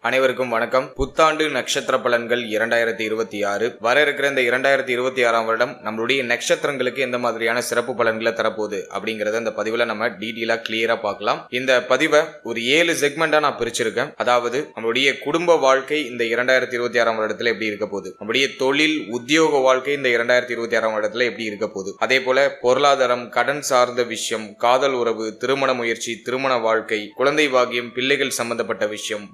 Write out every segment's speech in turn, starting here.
அனைவருக்கும் வணக்கம். புத்தாண்டு நட்சத்திர பலன்கள் 2026 வர இருக்கிற இந்த 2026 வருடம் நம்மளுடைய நட்சத்திரங்களுக்கு எந்த மாதிரியான சிறப்பு பலன்களை தரப்போகுது அப்படிங்கறத இந்த பதிவுல நம்ம டீட்டெயிலா கிளியரா பார்க்கலாம். இந்த பதிவை ஒரு 7 செக்மெண்டா நான் பிரிச்சிருக்கேன். அதாவது நம்மளுடைய குடும்ப வாழ்க்கை இந்த 2026 வருடத்துல எப்படி இருக்க போகுது, நம்மளுடைய தொழில் உத்தியோக வாழ்க்கை இந்த 2026 வருடத்துல எப்படி இருக்க போகுது, அதே போல பொருளாதாரம், கடன் சார்ந்த விஷயம், காதல் உறவு, திருமண முயற்சி, திருமண வாழ்க்கை, குழந்தை பாக்கியம், பிள்ளைகள் சம்பந்தப்பட்ட விஷயம்,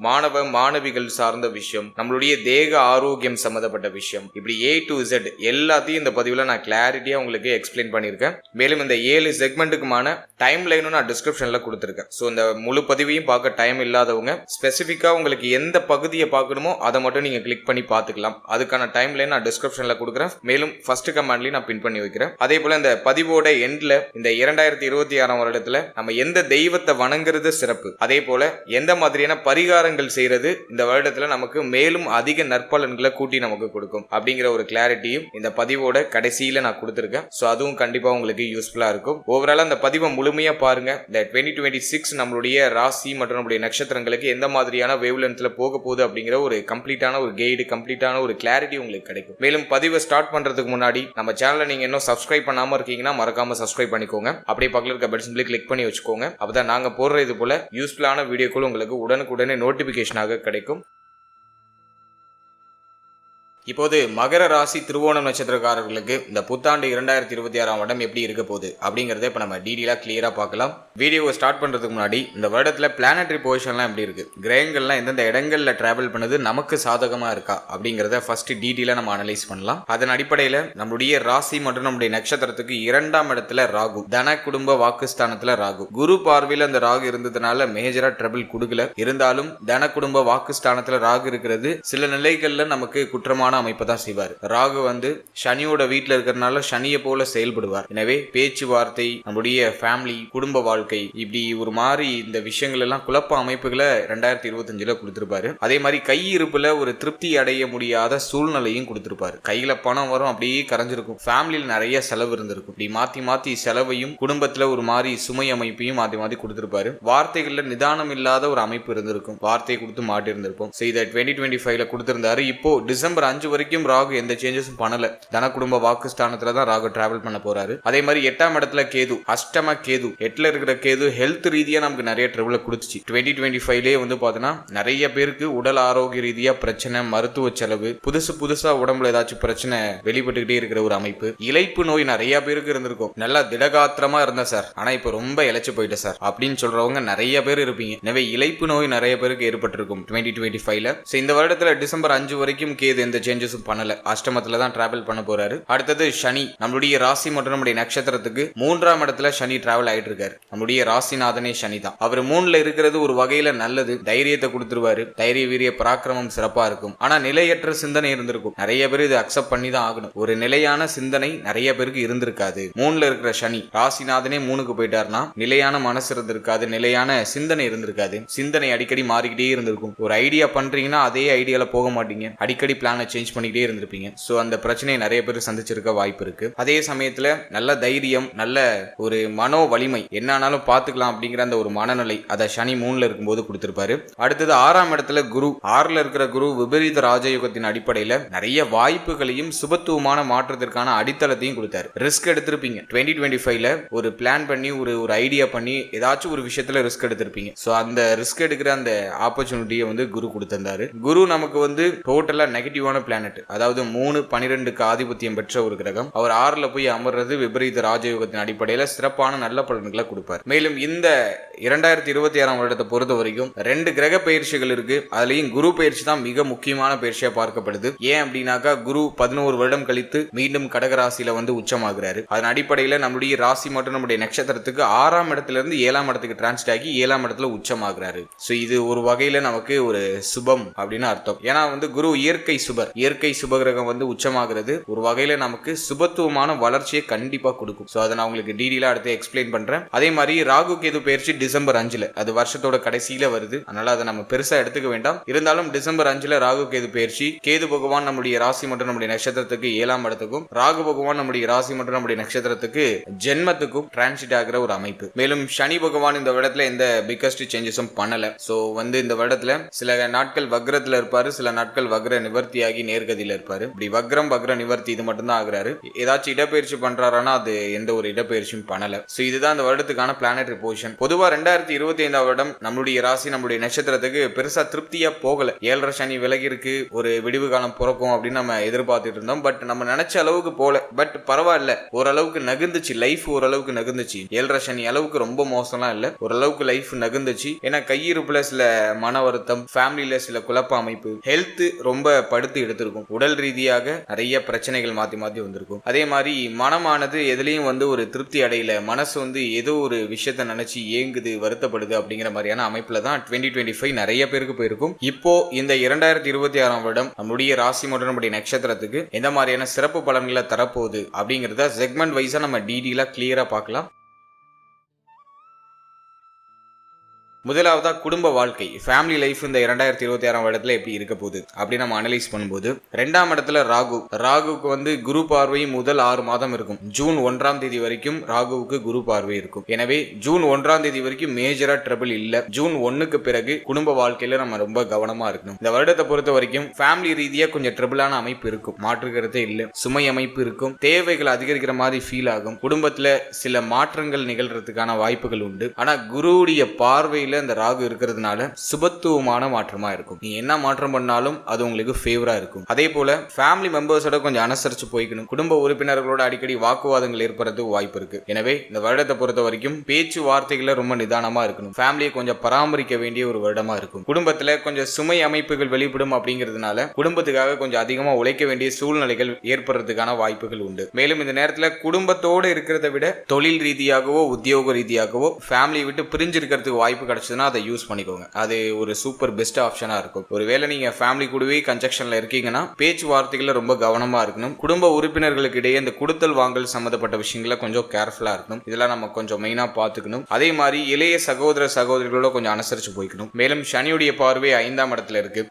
மாணவிகள் சார்ந்த விஷயம், நம்மளுடைய தேக ஆரோக்கியம் சம்பந்தப்பட்ட விஷயம், இப்படி A to Z எல்லாத்தையும் இந்த பதிவுல நான் கிளாரிட்டியா உங்களுக்கு எக்ஸ்பிளைன் பண்ணியிருக்கேன். மேலும் இந்த 7 செக்மெண்ட்டுக்குமான டைம் லைனும் நான் டிஸ்கிரிப்ஷன்ல கொடுத்திருக்கேன். ஸோ இந்த முழு பதிவையும் பார்க்க டைம் இல்லாதவங்க ஸ்பெசிஃபிக்கா உங்களுக்கு எந்த பகுதியை பார்க்கணுமோ அதை மட்டும் நீங்க கிளிக் பண்ணி பார்த்துக்கலாம். அதுக்கான டைம் லைன் நான் டிஸ்கிரிப்ஷன்ல கொடுக்குறேன். மேலும் ஃபர்ஸ்ட் கமெண்ட்லயும் நான் பின் பண்ணி வைக்கிறேன். அதே போல இந்த பதிவோட எண்ட்ல இந்த 2026 வருடத்துல நம்ம எந்த தெய்வத்தை வணங்குறது சிறப்பு, அதே போல எந்த மாதிரியான பரிகாரங்கள் செய்யறது இந்த வருடத்துல நமக்கு மேலும் அதிக நற்பலன்களை கூட்டி நமக்கு கொடுக்கும் அப்படிங்கிற ஒரு கிளாரிட்டியும் இந்த பதிவோட கடைசியில நான் கொடுத்திருக்கேன். சோ அதுவும் கண்டிப்பா உங்களுக்கு யூஸ்ஃபுல்லா இருக்கும். ஓவரால் அந்த பதிவை முழுமையா பாருங்க. இந்த 2026 நம்மளுடைய ராசி மற்றும் நம்மளுடைய நட்சத்திரங்களுக்கு எந்த மாதிரியான வேவ் லென்த்ல போக போகுது அப்படிங்கிற ஒரு கம்ப்ளீட்டான ஒரு கைடு, கம்ப்ளீட்டான ஒரு கிளாரிட்டி உங்களுக்கு கிடைக்கும். மேலும் பதிவை ஸ்டார்ட் பண்றதுக்கு முன்னாடி நம்ம சேனலை நீங்க இன்னும் சப்ஸ்கிரைப் பண்ணாம இருக்கீங்கன்னா மறக்காம சப்ஸ்கிரைப் பண்ணிக்கோங்க. அப்படியே பக்கத்துல இருக்க பெல் சிம்பிளை கிளிக் பண்ணி வச்சுக்கோங்க. அப்பதான் நாங்க போடுற இது போல யூஸ்ஃபுல்லான வீடியோக்கள் உங்களுக்கு உடனுக்குடனே நோட்டிபிகேஷனாக கிடைக்கும். இப்போது மகர ராசி திருவோணம் நட்சத்திரக்காரர்களுக்கு இந்த புத்தாண்டு 2026 வருடம் எப்படி இருக்க போகுது அப்படிங்கறத இப்ப நம்ம டீடைலா கிளியரா பார்க்கலாம். வீடியோவை ஸ்டார்ட் பண்றதுக்கு முன்னாடி இந்த வருடத்துல பிளானட்டரி பொசிஷன்லாம் எப்படி இருக்கு, கிரகங்கள்லாம் எந்தெந்த இடங்கள்ல டிராவல் பண்ணுது நமக்கு சாதகமா இருக்கா அப்படிங்கறத ஃபர்ஸ்ட் டீடைலா நம்ம அனலைஸ் பண்ணலாம். அதன் அடிப்படையில நம்மளுடைய ராசி மற்றும் நம்முடைய நட்சத்திரத்துக்கு 2ஆம் இடத்துல ராகு, தன குடும்ப வாக்குஸ்தானத்துல ராகு, குரு பார்வையில அந்த ராகு இருந்ததுனால மேஜரா ட்ரபிள் கொடுக்கல. இருந்தாலும் தன குடும்ப வாக்குஸ்தானத்துல ராகு இருக்கிறது சில நிலைகள்ல நமக்கு குற்றமான அமைப்பு தான் செய்வார். ராகு சனியோட வீட்டுல இருக்கிறதுனால சனியை போல செயல்படுவார். எனவே பேச்சுவார்த்தை, நம்முடைய ஃபேமிலி, குடும்ப வாழ்க்கை, இப்படி ஒரு மாதிரி இந்த விஷயங்கள் எல்லாம் குழப்ப அமைப்புகளை 2025 கொடுத்திருப்பாரு. அதே மாதிரி கையிருப்புல ஒரு திருப்தி அடைய முடியாத சூழ்நிலையும் கொடுத்திருப்பாரு. கையில பணம் வரும், அப்படியே கரைஞ்சிருக்கும். ஃபேமிலியில் நிறைய செலவு இருந்திருக்கும். இப்படி மாத்தி மாத்தி செலவையும் குடும்பத்துல ஒரு மாதிரி சுமை அமைப்பையும் மாத்தி மாத்தி கொடுத்திருப்பாரு. வார்த்தைகள்ல நிதானம் இல்லாத ஒரு அமைப்பு இருந்திருக்கும். வார்த்தை கொடுத்து மாட்டி இருந்திருப்போம். இதை 2025 கொடுத்திருந்தாரு. இப்போ டிசம்பர் 5 வரைக்கும் ராகு எந்த சேஞ்சஸும் பண்ணல. தன குடும்ப வாக்குஸ்தானத்துல தான் ராகு டிராவல் பண்ண போறாரு. அதே மாதிரி 8ஆம் இடத்துல கேது, அஷ்டம கேது, 8ல இருக்கிற கேது ஹெல்த் ரீதியா நமக்கு நிறைய ட்ரபிள் கொடுத்துச்சு. 2025 பாத்தீங்கன்னா நிறைய பேருக்கு உடல் ஆரோக்கிய ரீதியா பிரச்சனை, மருத்துவ செலவு, புதுசா உடம்புல ஏதாச்சும் பிரச்சனை வெளிப்பட்டுக்கிட்டே இருக்கிற ஒரு அமைப்பு. இளைப்பு நோய் நிறைய பேருக்கு இருந்திருக்கும். நல்லா திடகாத்திரமா இருந்த சார், ஆனா இப்ப ரொம்ப இழைச்சு போயிட்ட சார் அப்படின்னு சொல்றவங்க நிறைய பேர் இருப்பீங்க. எனவே இளைப்பு நோய் நிறைய பேருக்கு ஏற்பட்டிருக்கும் 2025. இந்த வருடத்துல டிசம்பர் 5 வரைக்கும் கேது எந்த சேஞ்சஸும் பண்ணல. அஷ்டமத்துல தான் டிராவல் பண்ண போறாரு. அடுத்தது சனி, நம்மளுடைய ராசி மற்றும் நம்முடைய நட்சத்திரத்துக்கு 3ஆம் இடத்துல சனி டிராவல் ஆயிட்டு இருக்காரு. நம்மளுடைய ராசிநாதனே சனி தான். அவர் 3ல இருக்கிறது ஒரு வகையில நல்லது. தைரியத்தை கொடுத்துருவாரு. தைரிய வீரிய பராக்கிரமம் சிறப்பா இருக்கும். ஆனா நிலையற்ற சிந்தனை இருந்திருக்கும். நிறைய பேர் இது அக்செப்ட் பண்ணி தான் ஆகணும். ஒரு நிலையான சிந்தனை நிறைய பேருக்கு இருந்திருக்காது. 3ல இருக்கிற சனி, ராசிநாதனே 3க்கு போயிட்டாருன்னா நிலையான மனசு இருந்திருக்காது, நிலையான சிந்தனை இருந்திருக்காது. சிந்தனை அடிக்கடி மாறிக்கிட்டே இருந்திருக்கும். ஒரு ஐடியா பண்றீங்கன்னா அதே ஐடியால போக மாட்டீங்க. அடிக்கடி பிளானை சேஞ்ச் பண்ணிக்கிட்டே இருந்திருப்பீங்க. சோ அந்த பிரச்சனையை நிறைய பேர் சந்திச்சிருக்க வாய்ப்பு இருக்கு. அதே சமயத்துல நல்ல தைரியம், நல்ல ஒரு மனோ வலிமை, என்னானாலும் பாத்துக்கலாம் அப்படிங்கிற அந்த ஒரு மனநிலை அதை சனி 3ல இருக்கும்போது கொடுத்திருப்பாரு. அடுத்தது 6ஆம் இடத்துல குரு, 6ல இருக்கிற குரு விபரீத ராஜயோகத்தின் அடிப்படையில நிறைய வாய்ப்புகளையும் சுபத்துவமான மாற்றத்திற்கான அடித்தளத்தையும் கொடுத்தாரு. ரிஸ்க் எடுத்திருப்பீங்க 2025 ஒரு பிளான் பண்ணி ஒரு ஐடியா பண்ணி ஏதாச்சும் ஒரு விஷயத்துல ரிஸ்க் எடுத்திருப்பீங்க. சோ அந்த ரிஸ்க் எடுக்கிற அந்த ஆப்பர்ச்சுனிட்டியை குரு கொடுத்திருந்தாரு. குரு நமக்கு டோட்டலா நெகட்டிவான பிளானட், அதாவது 3-12க்கு ஆதிபத்தியம் பெற்ற ஒரு கிரகம். அவர் 6ல போய் அமர்றது விபரீத ராஜயோகத்தின் அடிப்படையில சிறப்பான நல்ல பலன்களை கொடுப்பார். மேலும் இந்த 2026 வருடத்தை பொறுத்த வரைக்கும் 2 கிரக பயிற்சிகள் இருக்கு. அதுலயும் குரு பயிற்சி தான் மிக முக்கியமான பயிற்சியா பார்க்கப்படுது. ஏன் அப்படின்னாக்கா குரு 11 வருடம் கழித்து மீண்டும் கடகராசியில உச்சமாகிறாரு. அதன் அடிப்படையில நம்முடைய ராசி மற்றும் நம்முடைய நட்சத்திரத்துக்கு 6ஆம் இடத்துல இருந்து 7ஆம் இடத்துக்கு டிரான்ஸ்ட் ஆகி 7ஆம் இடத்துல உச்சமாகிறாரு. சோ இது ஒரு வகையில நமக்கு ஒரு சுபம் அப்படின்னு அர்த்தம். ஏன்னா குரு இயற்கை சுபர். இயற்கை சுபகிரகம் வந்து உச்சமாகிறது ஒரு வகையில நமக்கு சுபத்துவமான வளர்ச்சியை கண்டிப்பா கொடுக்கும். சோ அதை நான் உங்களுக்கு டீடெயிலா அடுத்து எக்ஸ்பிளைன் பண்றேன். அதே மாதிரி ராகு கேது பயிற்சி டிசம்பர் 5 அது வருஷத்தோட கடைசியில வருது. அதனால அதை நம்ம பெருசா எடுத்துக்க வேண்டாம். இருந்தாலும் டிசம்பர் 5 ராகு கேது பயிற்சி. கேது பகவான் நம்முடைய ராசி மற்றும் நம்முடைய நட்சத்திரத்துக்கு 7ஆம் இடத்துக்கும், ராகு பகவான் நம்முடைய ராசி மற்றும் நம்முடைய நட்சத்திரத்துக்கு ஜென்மத்துக்கும் டிரான்சிட் ஆகிற ஒரு அமைப்பு. மேலும் சனி பகவான் இந்த வருடத்துல எந்த பிக்கஸ்ட் சேஞ்சஸும் பண்ணல. சோ வந்து இந்த வருடத்துல சில நாட்கள் வக்ரத்துல இருப்பாரு, சில நாட்கள் வக்ர நிவர்த்தியாகி நேர்கதியில இருப்பாரு. இப்படி வக்ரம் வக்ர நிவர்த்தி இது மட்டும் தான் ஆகுறாரு. ஏதாச்சும் இடப்பெயர்ச்சி பண்றாருன்னா அது எந்த ஒரு இடப்பெயர்ச்சியும் பண்ணல. சோ இதுதான் இந்த வருடத்துக்கான பிளானட்டரி பொசிஷன். பொதுவா 2025 வருடம் நம்மளுடைய ராசி நம்மளுடைய நட்சத்திரத்துக்கு பெருசா திருப்தியா போகல. 7.5 சனி விலகி இருக்கு, ஒரு விடிவு காலம் பிறக்கும் அப்படின்னு நம்ம எதிர்பார்த்துட்டு இருந்தோம். பட் நம்ம நினைச்ச அளவுக்கு போல. பட் பரவாயில்ல, ஓரளவுக்கு நகர்ந்துச்சு லைஃப், ஓரளவுக்கு நகர்ந்துச்சு. 7.5 சனி அளவுக்கு ரொம்ப மோசம்லாம் இல்ல, ஓரளவுக்கு லைஃப் நகர்ந்துச்சு. ஏன்னா கையிருப்புல சில மன வருத்தம், ஃபேமிலியில சில குழப்ப அமைப்பு, ஹெல்த் ரொம்ப படுத்து எடுத்திருக்கும். உடல் ரீதியாக நிறைய பிரச்சனைகள் மாத்தி மாத்தி வந்திருக்கும். அதே மாதிரி மனமானது எதுலயும் வந்து ஒரு திருப்தி அடையல, மனசு வந்து ஏதோ ஒரு விஷயத்த நினைச்சு ஏங்குது, வருத்தப்படுது அப்படிங்கிற மாதிரியான அமைப்புல தான் 2025 நிறைய பேருக்கு போயிருக்கும். இப்போ இந்த 2026 வருடம் நம்முடைய ராசி மற்றும் நம்முடைய நட்சத்திரத்துக்கு எந்த மாதிரியான சிறப்பு பலன்களை தரப்போகுது அப்படிங்கறத செக்மெண்ட் வைஸா நம்ம டீடெயிலா கிளியரா பார்க்கலாம். முதலாவதா குடும்ப வாழ்க்கை, ஃபேமிலி லைஃப் இந்த 2026 வருடத்துல எப்படி இருக்க போகுது அப்படின்னு நம்ம அனலைஸ் பண்ணும்போது, 2ஆம் இடத்துல ராகுவுக்கு வந்து குரு பார்வை முதல் 6 மாதம் இருக்கும். ஜூன் 1ஆம் தேதி வரைக்கும் ராகுவுக்கு குரு பார்வை இருக்கும். எனவே ஜூன் 1ஆம் தேதி வரைக்கும் மேஜரா ட்ரபிள் இல்ல. ஜூன் 1க்கு பிறகு குடும்ப வாழ்க்கையில நம்ம ரொம்ப கவனமா இருக்கணும். இந்த வருடத்தை பொறுத்த வரைக்கும் ஃபேமிலி ரீதியா கொஞ்சம் ட்ரபிளான அமைப்பு இருக்கும், மாற்றுக்கிறதே இல்ல. சுமை அமைப்பு இருக்கும், தேவைகள் அதிகரிக்கிற மாதிரி ஃபீல் ஆகும். குடும்பத்துல சில மாற்றங்கள் நிகழ்றதுக்கான வாய்ப்புகள் உண்டு. ஆனா குருவுடைய பார்வையில இந்த ராகு இருக்கிறதுனால சுபத்துவமான மாற்றமா இருக்கும். நீ என்ன மாற்றம் பண்ணாலும் அது உங்களுக்கு ஃபேவரா இருக்கும். அதே போல ஃபேமிலி மெம்பர்ஸோட கொஞ்சம் அனுசரிச்சு போய்க்கணும். குடும்ப உறுப்பினர்களோட அடிக்கடி வாக்குவாதங்கள் ஏற்படுறதுக்கு வாய்ப்பு இருக்கு. எனவே இந்த வருடத்தை பொறுத்த வரைக்கும் பேச்சு வார்த்தைகளை ரொம்ப நிதானமா இருக்கணும். ஃபேமிலியை கொஞ்சம் பராமரிக்க வேண்டிய ஒரு வருடமா இருக்கும். குடும்பத்துல கொஞ்சம் சுமை அமைப்புகள் வெளிப்படும் அப்படிங்கிறதுனால குடும்பத்துக்காக கொஞ்சம் அதிகமா உழைக்க வேண்டிய சூழ்நிலைகள் ஏற்படுறதுக்கான வாய்ப்புகள் உண்டு. மேலும் இந்த நேரத்துல குடும்பத்தோடு இருக்கிறத விட தொழில் ரீதியாகவோ உத்தியோக ரீதியாகவோ ஃபேமிலியை விட்டு பிரிஞ்சு இருக்கிறதுக்கு வாய்ப்பு கிடைச்சதுன்னா அதை யூஸ் பண்ணிக்கோங்க. அது ஒரு சூப்பர் பெஸ்ட் ஆப்ஷனா இருக்கும். ஒருவேளை நீங்க ஃபேமிலி கூடவே கன்ஜெக்ஷன்ல இருக்கீங்கன்னா பேச்சுவார்த்தைகளை ரொம்ப கவனமா இருக்கணும். குடும்ப உறுப்பினர்களுக்கு இடையே இந்த கொடுத்தல் வாங்கல் சம்பந்தப்பட்ட விஷயங்களை கொஞ்சம் கேர்ஃபுல்லா இருக்கணும். இதெல்லாம் நம்ம கொஞ்சம் மெயினா பாத்துக்கணும். அதே மாதிரி இளைய சகோதர சகோதரிகளோட கொஞ்சம் அனுசரிச்சு போய்க்கணும். மேலும் சனியுடைய பார்வை 5ஆம் இடத்துல இருக்கு.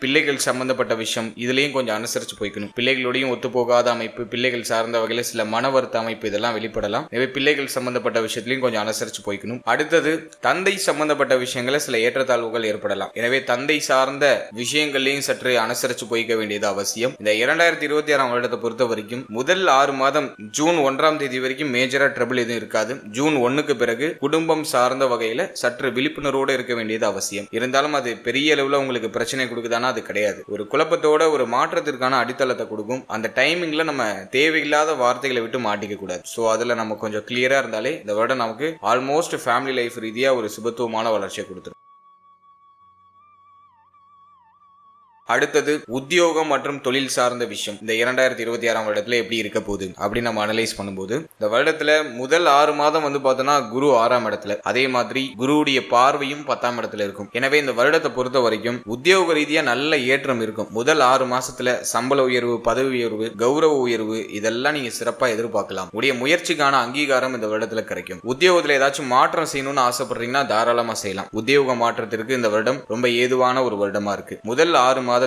பிள்ளைகள் சம்பந்தப்பட்ட விஷயம் இதுலயும் கொஞ்சம் அனுசரிச்சு போய்க்கணும். பிள்ளைகளோடையும் ஒத்து போகாத அமைப்பு, பிள்ளைகள் சார்ந்த வகையில சில மனவருத்த அமைப்பு இதெல்லாம் வெளிப்படலாம். எனவே பிள்ளைகள் சம்பந்தப்பட்ட விஷயத்திலையும் கொஞ்சம் அனுசரிச்சு போய்க்கணும். அடுத்தது தந்தை சம்பந்தப்பட்ட விஷயங்கள சில ஏற்றத்தாழ்வுகள் ஏற்படலாம். எனவே தந்தை சார்ந்த விஷயங்களையும் சற்று அனுசரிச்சு போய்க்க வேண்டியது அவசியம். இந்த 2026 வருடத்தை பொறுத்த வரைக்கும் முதல் 6 மாதம் ஜூன் 1ஆம் தேதி வரைக்கும் மேஜரா ட்ரபிள் எதுவும் இருக்காது. ஜூன் 1க்கு பிறகு குடும்பம் சார்ந்த வகையில சற்று விழிப்புணர்வோடு இருக்க வேண்டியது அவசியம். இருந்தாலும் அது பெரிய அளவுல உங்களுக்கு பிரச்சனை கொடுக்குதானா? அது கிடையாது. ஒரு குழப்பத்தோட ஒரு மாற்றத்திற்கான அடித்தளத்தை கொடுக்கும். அந்த டைமிங்ல நம்ம தேவையில்லாத வார்த்தைகளை விட்டு மாட்டிக்க கூடாது. சோ அதுல நம்ம கொஞ்சம் கிளியரா இருந்தாலே இந்த வருடம் நமக்கு ஆல்மோஸ்ட் ஃபேமிலி லைஃப் ரீதியா ஒரு சுபத்துவமான வளர்ச்சியை கொடுத்துரும். அடுத்தது உத்தியோகம் மற்றும் தொழில் சார்ந்த விஷயம் இந்த 2026 வருடத்துல எப்படி இருக்க போகுது அப்படின்னு நம்ம அனலைஸ் பண்ணும்போது, இந்த வருடத்துல முதல் 6 மாதம் வந்து பார்த்தோம்னா குரு 6ஆம் இடத்துல, அதே மாதிரி குருவுடைய பார்வையும் 10ஆம் இடத்துல இருக்கும். எனவே இந்த வருடத்தை பொறுத்த வரைக்கும் உத்தியோக ரீதியா நல்ல ஏற்றம் இருக்கும். முதல் 6 மாசத்துல சம்பள உயர்வு, பதவி உயர்வு, கௌரவ உயர்வு இதெல்லாம் நீங்க சிறப்பா எதிர்பார்க்கலாம். உடைய முயற்சிக்கான அங்கீகாரம் இந்த வருடத்துல கிடைக்கும். உத்தியோகத்துல ஏதாச்சும் மாற்றம் செய்யணும்னு ஆசைப்படுறீங்கன்னா தாராளமா செய்யலாம். உத்தியோக மாற்றத்திற்கு இந்த வருடம் ரொம்ப ஏதுவான ஒரு வருடமா இருக்கு. முதல் 6 மாதத்துல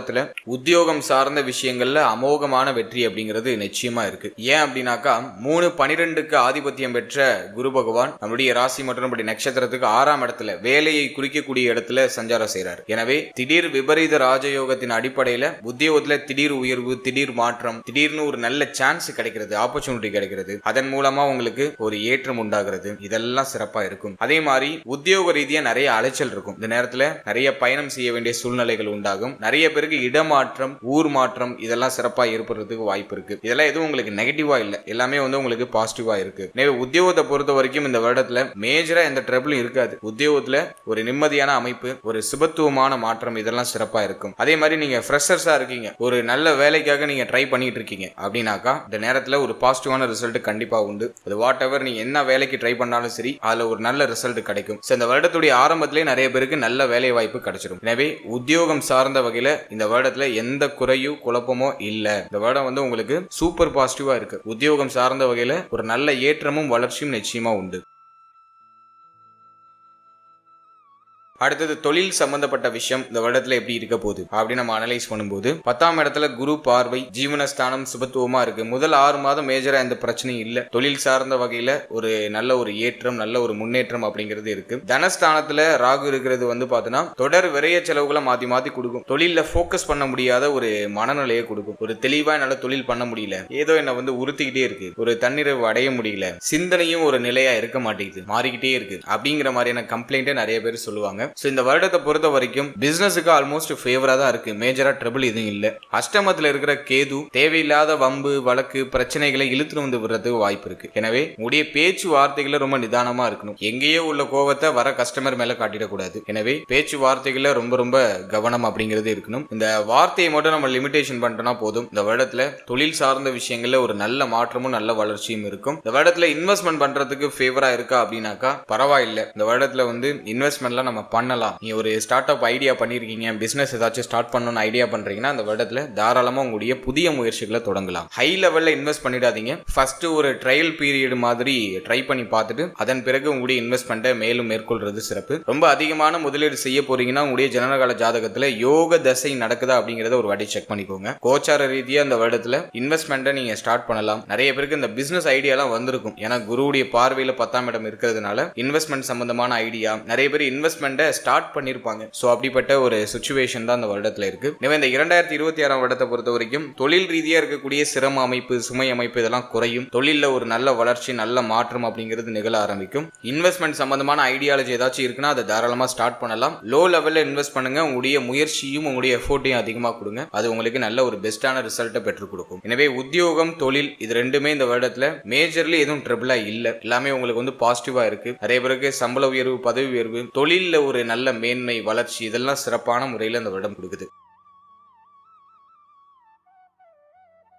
உத்தியோகம் சார்ந்த விஷயங்கள்ல அமோகமான வெற்றி அப்படிங்கிறது நிச்சயமா இருக்கு. ஏன் அப்படின்னாக்கா 3-12க்கு ஆதிபத்தியம் பெற்ற குரு பகவான் நம்முடைய ராசி மற்றும் நம்முடைய நட்சத்திரத்துக்கு 6ஆம் இடத்துல வேலையை குறிக்கக்கூடிய இடத்துல சஞ்சாரம் செய்யறாரு. எனவே திடீர் விபரீத ராஜயோகத்தின் அடிப்படையில உத்தியோகத்துல திடீர் உயர்வு, திடீர் மாற்றம், திடீர்னு ஒரு நல்ல சான்ஸ் கிடைக்கிறது, ஆப்பர்ச்சுனிட்டி கிடைக்கிறது. அதன் மூலமா உங்களுக்கு ஒரு ஏற்றம் உண்டாகிறது. இதெல்லாம் சிறப்பா இருக்கும். அதே மாதிரி உத்தியோக ரீதியா நிறைய அலைச்சல் இருக்கும். இந்த நேரத்துல நிறைய பயணம் செய்ய வேண்டிய சூழ்நிலைகள் உண்டாகும். நிறைய பேருக்கு இடமாற்றம், ஊர் மாற்றம் இதெல்லாம் சிறப்பா ஏற்படுறதுக்கு வாய்ப்பு இருக்கு. இதெல்லாம் எதுவும் உங்களுக்கு நெகட்டிவா இல்ல, எல்லாமே வந்து உங்களுக்கு பாசிட்டிவா இருக்கு. எனவே உத்தியோகத்தை பொறுத்த வரைக்கும் இந்த வருடத்துல மேஜரா எந்த ட்ரபிளும் இருக்காது. உத்தியோகத்துல ஒரு நிம்மதியான அமைப்பு, ஒரு சுபத்துவமான மாற்றம் இதெல்லாம் சிறப்பா இருக்கும். அதே மாதிரி நீங்க ஃப்ரெஷர்ஸா இருக்கீங்க, ஒரு நல்ல வேலைக்காக நீங்க ட்ரை பண்ணிட்டு இருக்கீங்க அப்படின்னாக்கா இந்த நேரத்துல ஒரு பாசிட்டிவான ரிசல்ட் கண்டிப்பா உண்டு. அது வாட் எவர் நீங்க என்ன வேலைக்கு ட்ரை பண்ணாலும் சரி அதுல ஒரு நல்ல ரிசல்ட் கிடைக்கும். இந்த வருடத்துடைய ஆரம்பத்திலே நிறைய பேருக்கு நல்ல வேலை வாய்ப்பு கிடைச்சிடும். எனவே உத்தியோகம் சார்ந்த வகையில இந்த வருடத்துல எந்த குறையும் குழப்பமோ இல்ல. இந்த வருடம் வந்து உங்களுக்கு சூப்பர் பாசிட்டிவா இருக்கு. உத்தியோகம் சார்ந்த வகையில ஒரு நல்ல ஏற்றமும் வளர்ச்சியும் நிச்சயமா உண்டு. அடுத்தது தொழில் சம்பந்தப்பட்ட விஷயம் இந்த வருடத்துல எப்படி இருக்க போகுது அப்படின்னு நம்ம அனலைஸ் பண்ணும்போது 10ஆம் இடத்துல குரு பார்வை, ஜீவனஸ்தானம் சுபத்துவமா இருக்கு. முதல் 6 மாதம் மேஜரா எந்த பிரச்சனையும் இல்ல. தொழில் சார்ந்த வகையில ஒரு நல்ல ஒரு ஏற்றம், நல்ல ஒரு முன்னேற்றம் அப்படிங்கிறது இருக்கு. தனஸ்தானத்துல ராகு இருக்கிறது வந்து பாத்தீங்கன்னா தொடர் விரைய செலவுகளை மாத்தி மாத்தி கொடுக்கும். தொழில போக்கஸ் பண்ண முடியாத ஒரு மனநிலையை கொடுக்கும். ஒரு தெளிவா என்னால தொழில் பண்ண முடியல, ஏதோ என்ன வந்து உறுத்திக்கிட்டே இருக்கு, ஒரு தன்னிறைவு அடைய முடியல, சிந்தனையும் ஒரு நிலையா இருக்க மாட்டேங்குது, மாறிக்கிட்டே இருக்கு அப்படிங்கிற மாதிரியான கம்ப்ளைண்ட்டை நிறைய பேர் சொல்லுவாங்க. சோ இந்த வருடத்தை பொறுத்த வரைக்கும் பிசினஸுக்கு ஆல்மோஸ்ட் ஃபேவரா தான் இருக்கு. மேஜரா ட்ரபிள் எதுவும் இல்ல. அஷ்டமத்துல இருக்கிற கேது தேவையில்லாத வம்பு வழக்கு பிரச்சனைகளை இழுத்து வந்து விடுறதுக்கு வாய்ப்பு இருக்கு. எனவே உடைய பேச்சு வார்த்தைகளை ரொம்ப நிதானமா இருக்கணும். எங்கேயோ உள்ள கோவத்தை வர கஸ்டமர் மேல காட்டிடக்கூடாது. எனவே பேச்சு வார்த்தைகளை ரொம்ப ரொம்ப கவனம் அப்படிங்கிறது இருக்கணும். இந்த வார்த்தையை மட்டும் நம்ம லிமிடேஷன் பண்ணிட்டோம்னா போதும். இந்த வருடத்துல தொழில் சார்ந்த விஷயங்கள்ல ஒரு நல்ல மாற்றமும் நல்ல வளர்ச்சியும் இருக்கும். இந்த வருடத்துல இன்வெஸ்ட்மெண்ட் பண்றதுக்கு ஃபேவரா இருக்கா அப்படின்னாக்கா பரவாயில்ல. இந்த வருடத்துல வந்து இன்வெஸ்ட்மெண்ட்லாம் நம்ம பண்ணலாம். நீ ஒரு ஸ்டார்ட் அப் ஐடியா பண்ணிருக்கீங்க, பிசினஸ் ஏதாச்சும் ஸ்டார்ட் பண்ணணும்னு ஐடியா பண்றீங்கன்னா அந்த வருடத்துல தாராளமா உங்களுடைய புதிய முயற்சிகளை தொடங்கலாம். ஹை லெவல்ல இன்வெஸ்ட் பண்ணிடாதீங்க. ஃபர்ஸ்ட் ஒரு ட்ரையல் பீரியட் மாதிரி ட்ரை பண்ணி பார்த்துட்டு அதன் பிறகு உங்களுடைய இன்வெஸ்ட்மெண்ட்டை மேலும் மேற்கொள்றது சிறப்பு. ரொம்ப அதிகமான முதலீடு செய்ய போறீங்கன்னா உங்களுடைய ஜனனகால ஜாதகத்துல யோக தசை நடக்குதா அப்படிங்கறத ஒரு வாட்டி செக் பண்ணிக்கோங்க. கோச்சார ரீதியா இந்த வருடத்துல இன்வெஸ்ட்மெண்ட்டை நீங்க ஸ்டார்ட் பண்ணலாம். நிறைய பேருக்கு இந்த பிசினஸ் ஐடியாலாம் வந்திருக்கும். ஏன்னா குருவுடைய பார்வையில 10ஆம் இடம் இருக்கிறதுனால இன்வெஸ்ட்மெண்ட் சம்பந்தமான ஐடியா நிறைய பேர் இன்வெஸ்ட்மெண்ட் ஸ்டார்ட் பண்ணிருப்பாங்க. சோ அப்படிப்பட்ட ஒரு சிச்சுவேஷன் தான் இந்த வருடத்துல இருக்கு. எனவே இந்த 2026ஆம் வருடத்தை பொறுத்த வரைக்கும் தொழில் ரீதியா இருக்கக்கூடிய சிரம அமைப்பு, சுமை அமைப்பு இதெல்லாம் குறையும். தொழில்ல ஒரு நல்ல வளர்ச்சி, நல்ல மாற்றம் அப்படிங்கிறது நிகழ ஆரம்பிக்கும். இன்வெஸ்ட்மெண்ட் சம்பந்தமான ஐடியாலஜி ஏதாச்சும் இருக்குன்னா அதை தாராளமா ஸ்டார்ட் பண்ணலாம். லோ லெவல்ல இன்வெஸ்ட் பண்ணுங்க. உங்களுடைய முயற்சியும் உங்களுடைய எஃபோர்ட்டையும் அதிகமா கொடுங்க. அது உங்களுக்கு நல்ல ஒரு பெஸ்டான ரிசல்ட்டை பெற்றுக் கொடுக்கும். எனவே உத்தியோகம், தொழில் இது ரெண்டுமே இந்த வருடத்துல மேஜர்லி எதுவும் ட்ரபிளா இல்ல. எல்லாமே உங்களுக்கு வந்து பாசிட்டிவா இருக்கு. நிறைய பேருக்கு சம்பள உயர்வு, பதவி உயர்வு, தொழில்ல ஒரு நல்ல மேன்மை, வளர்ச்சி இதெல்லாம் சிறப்பான முறையில் இந்த வருடம் கொடுக்குது.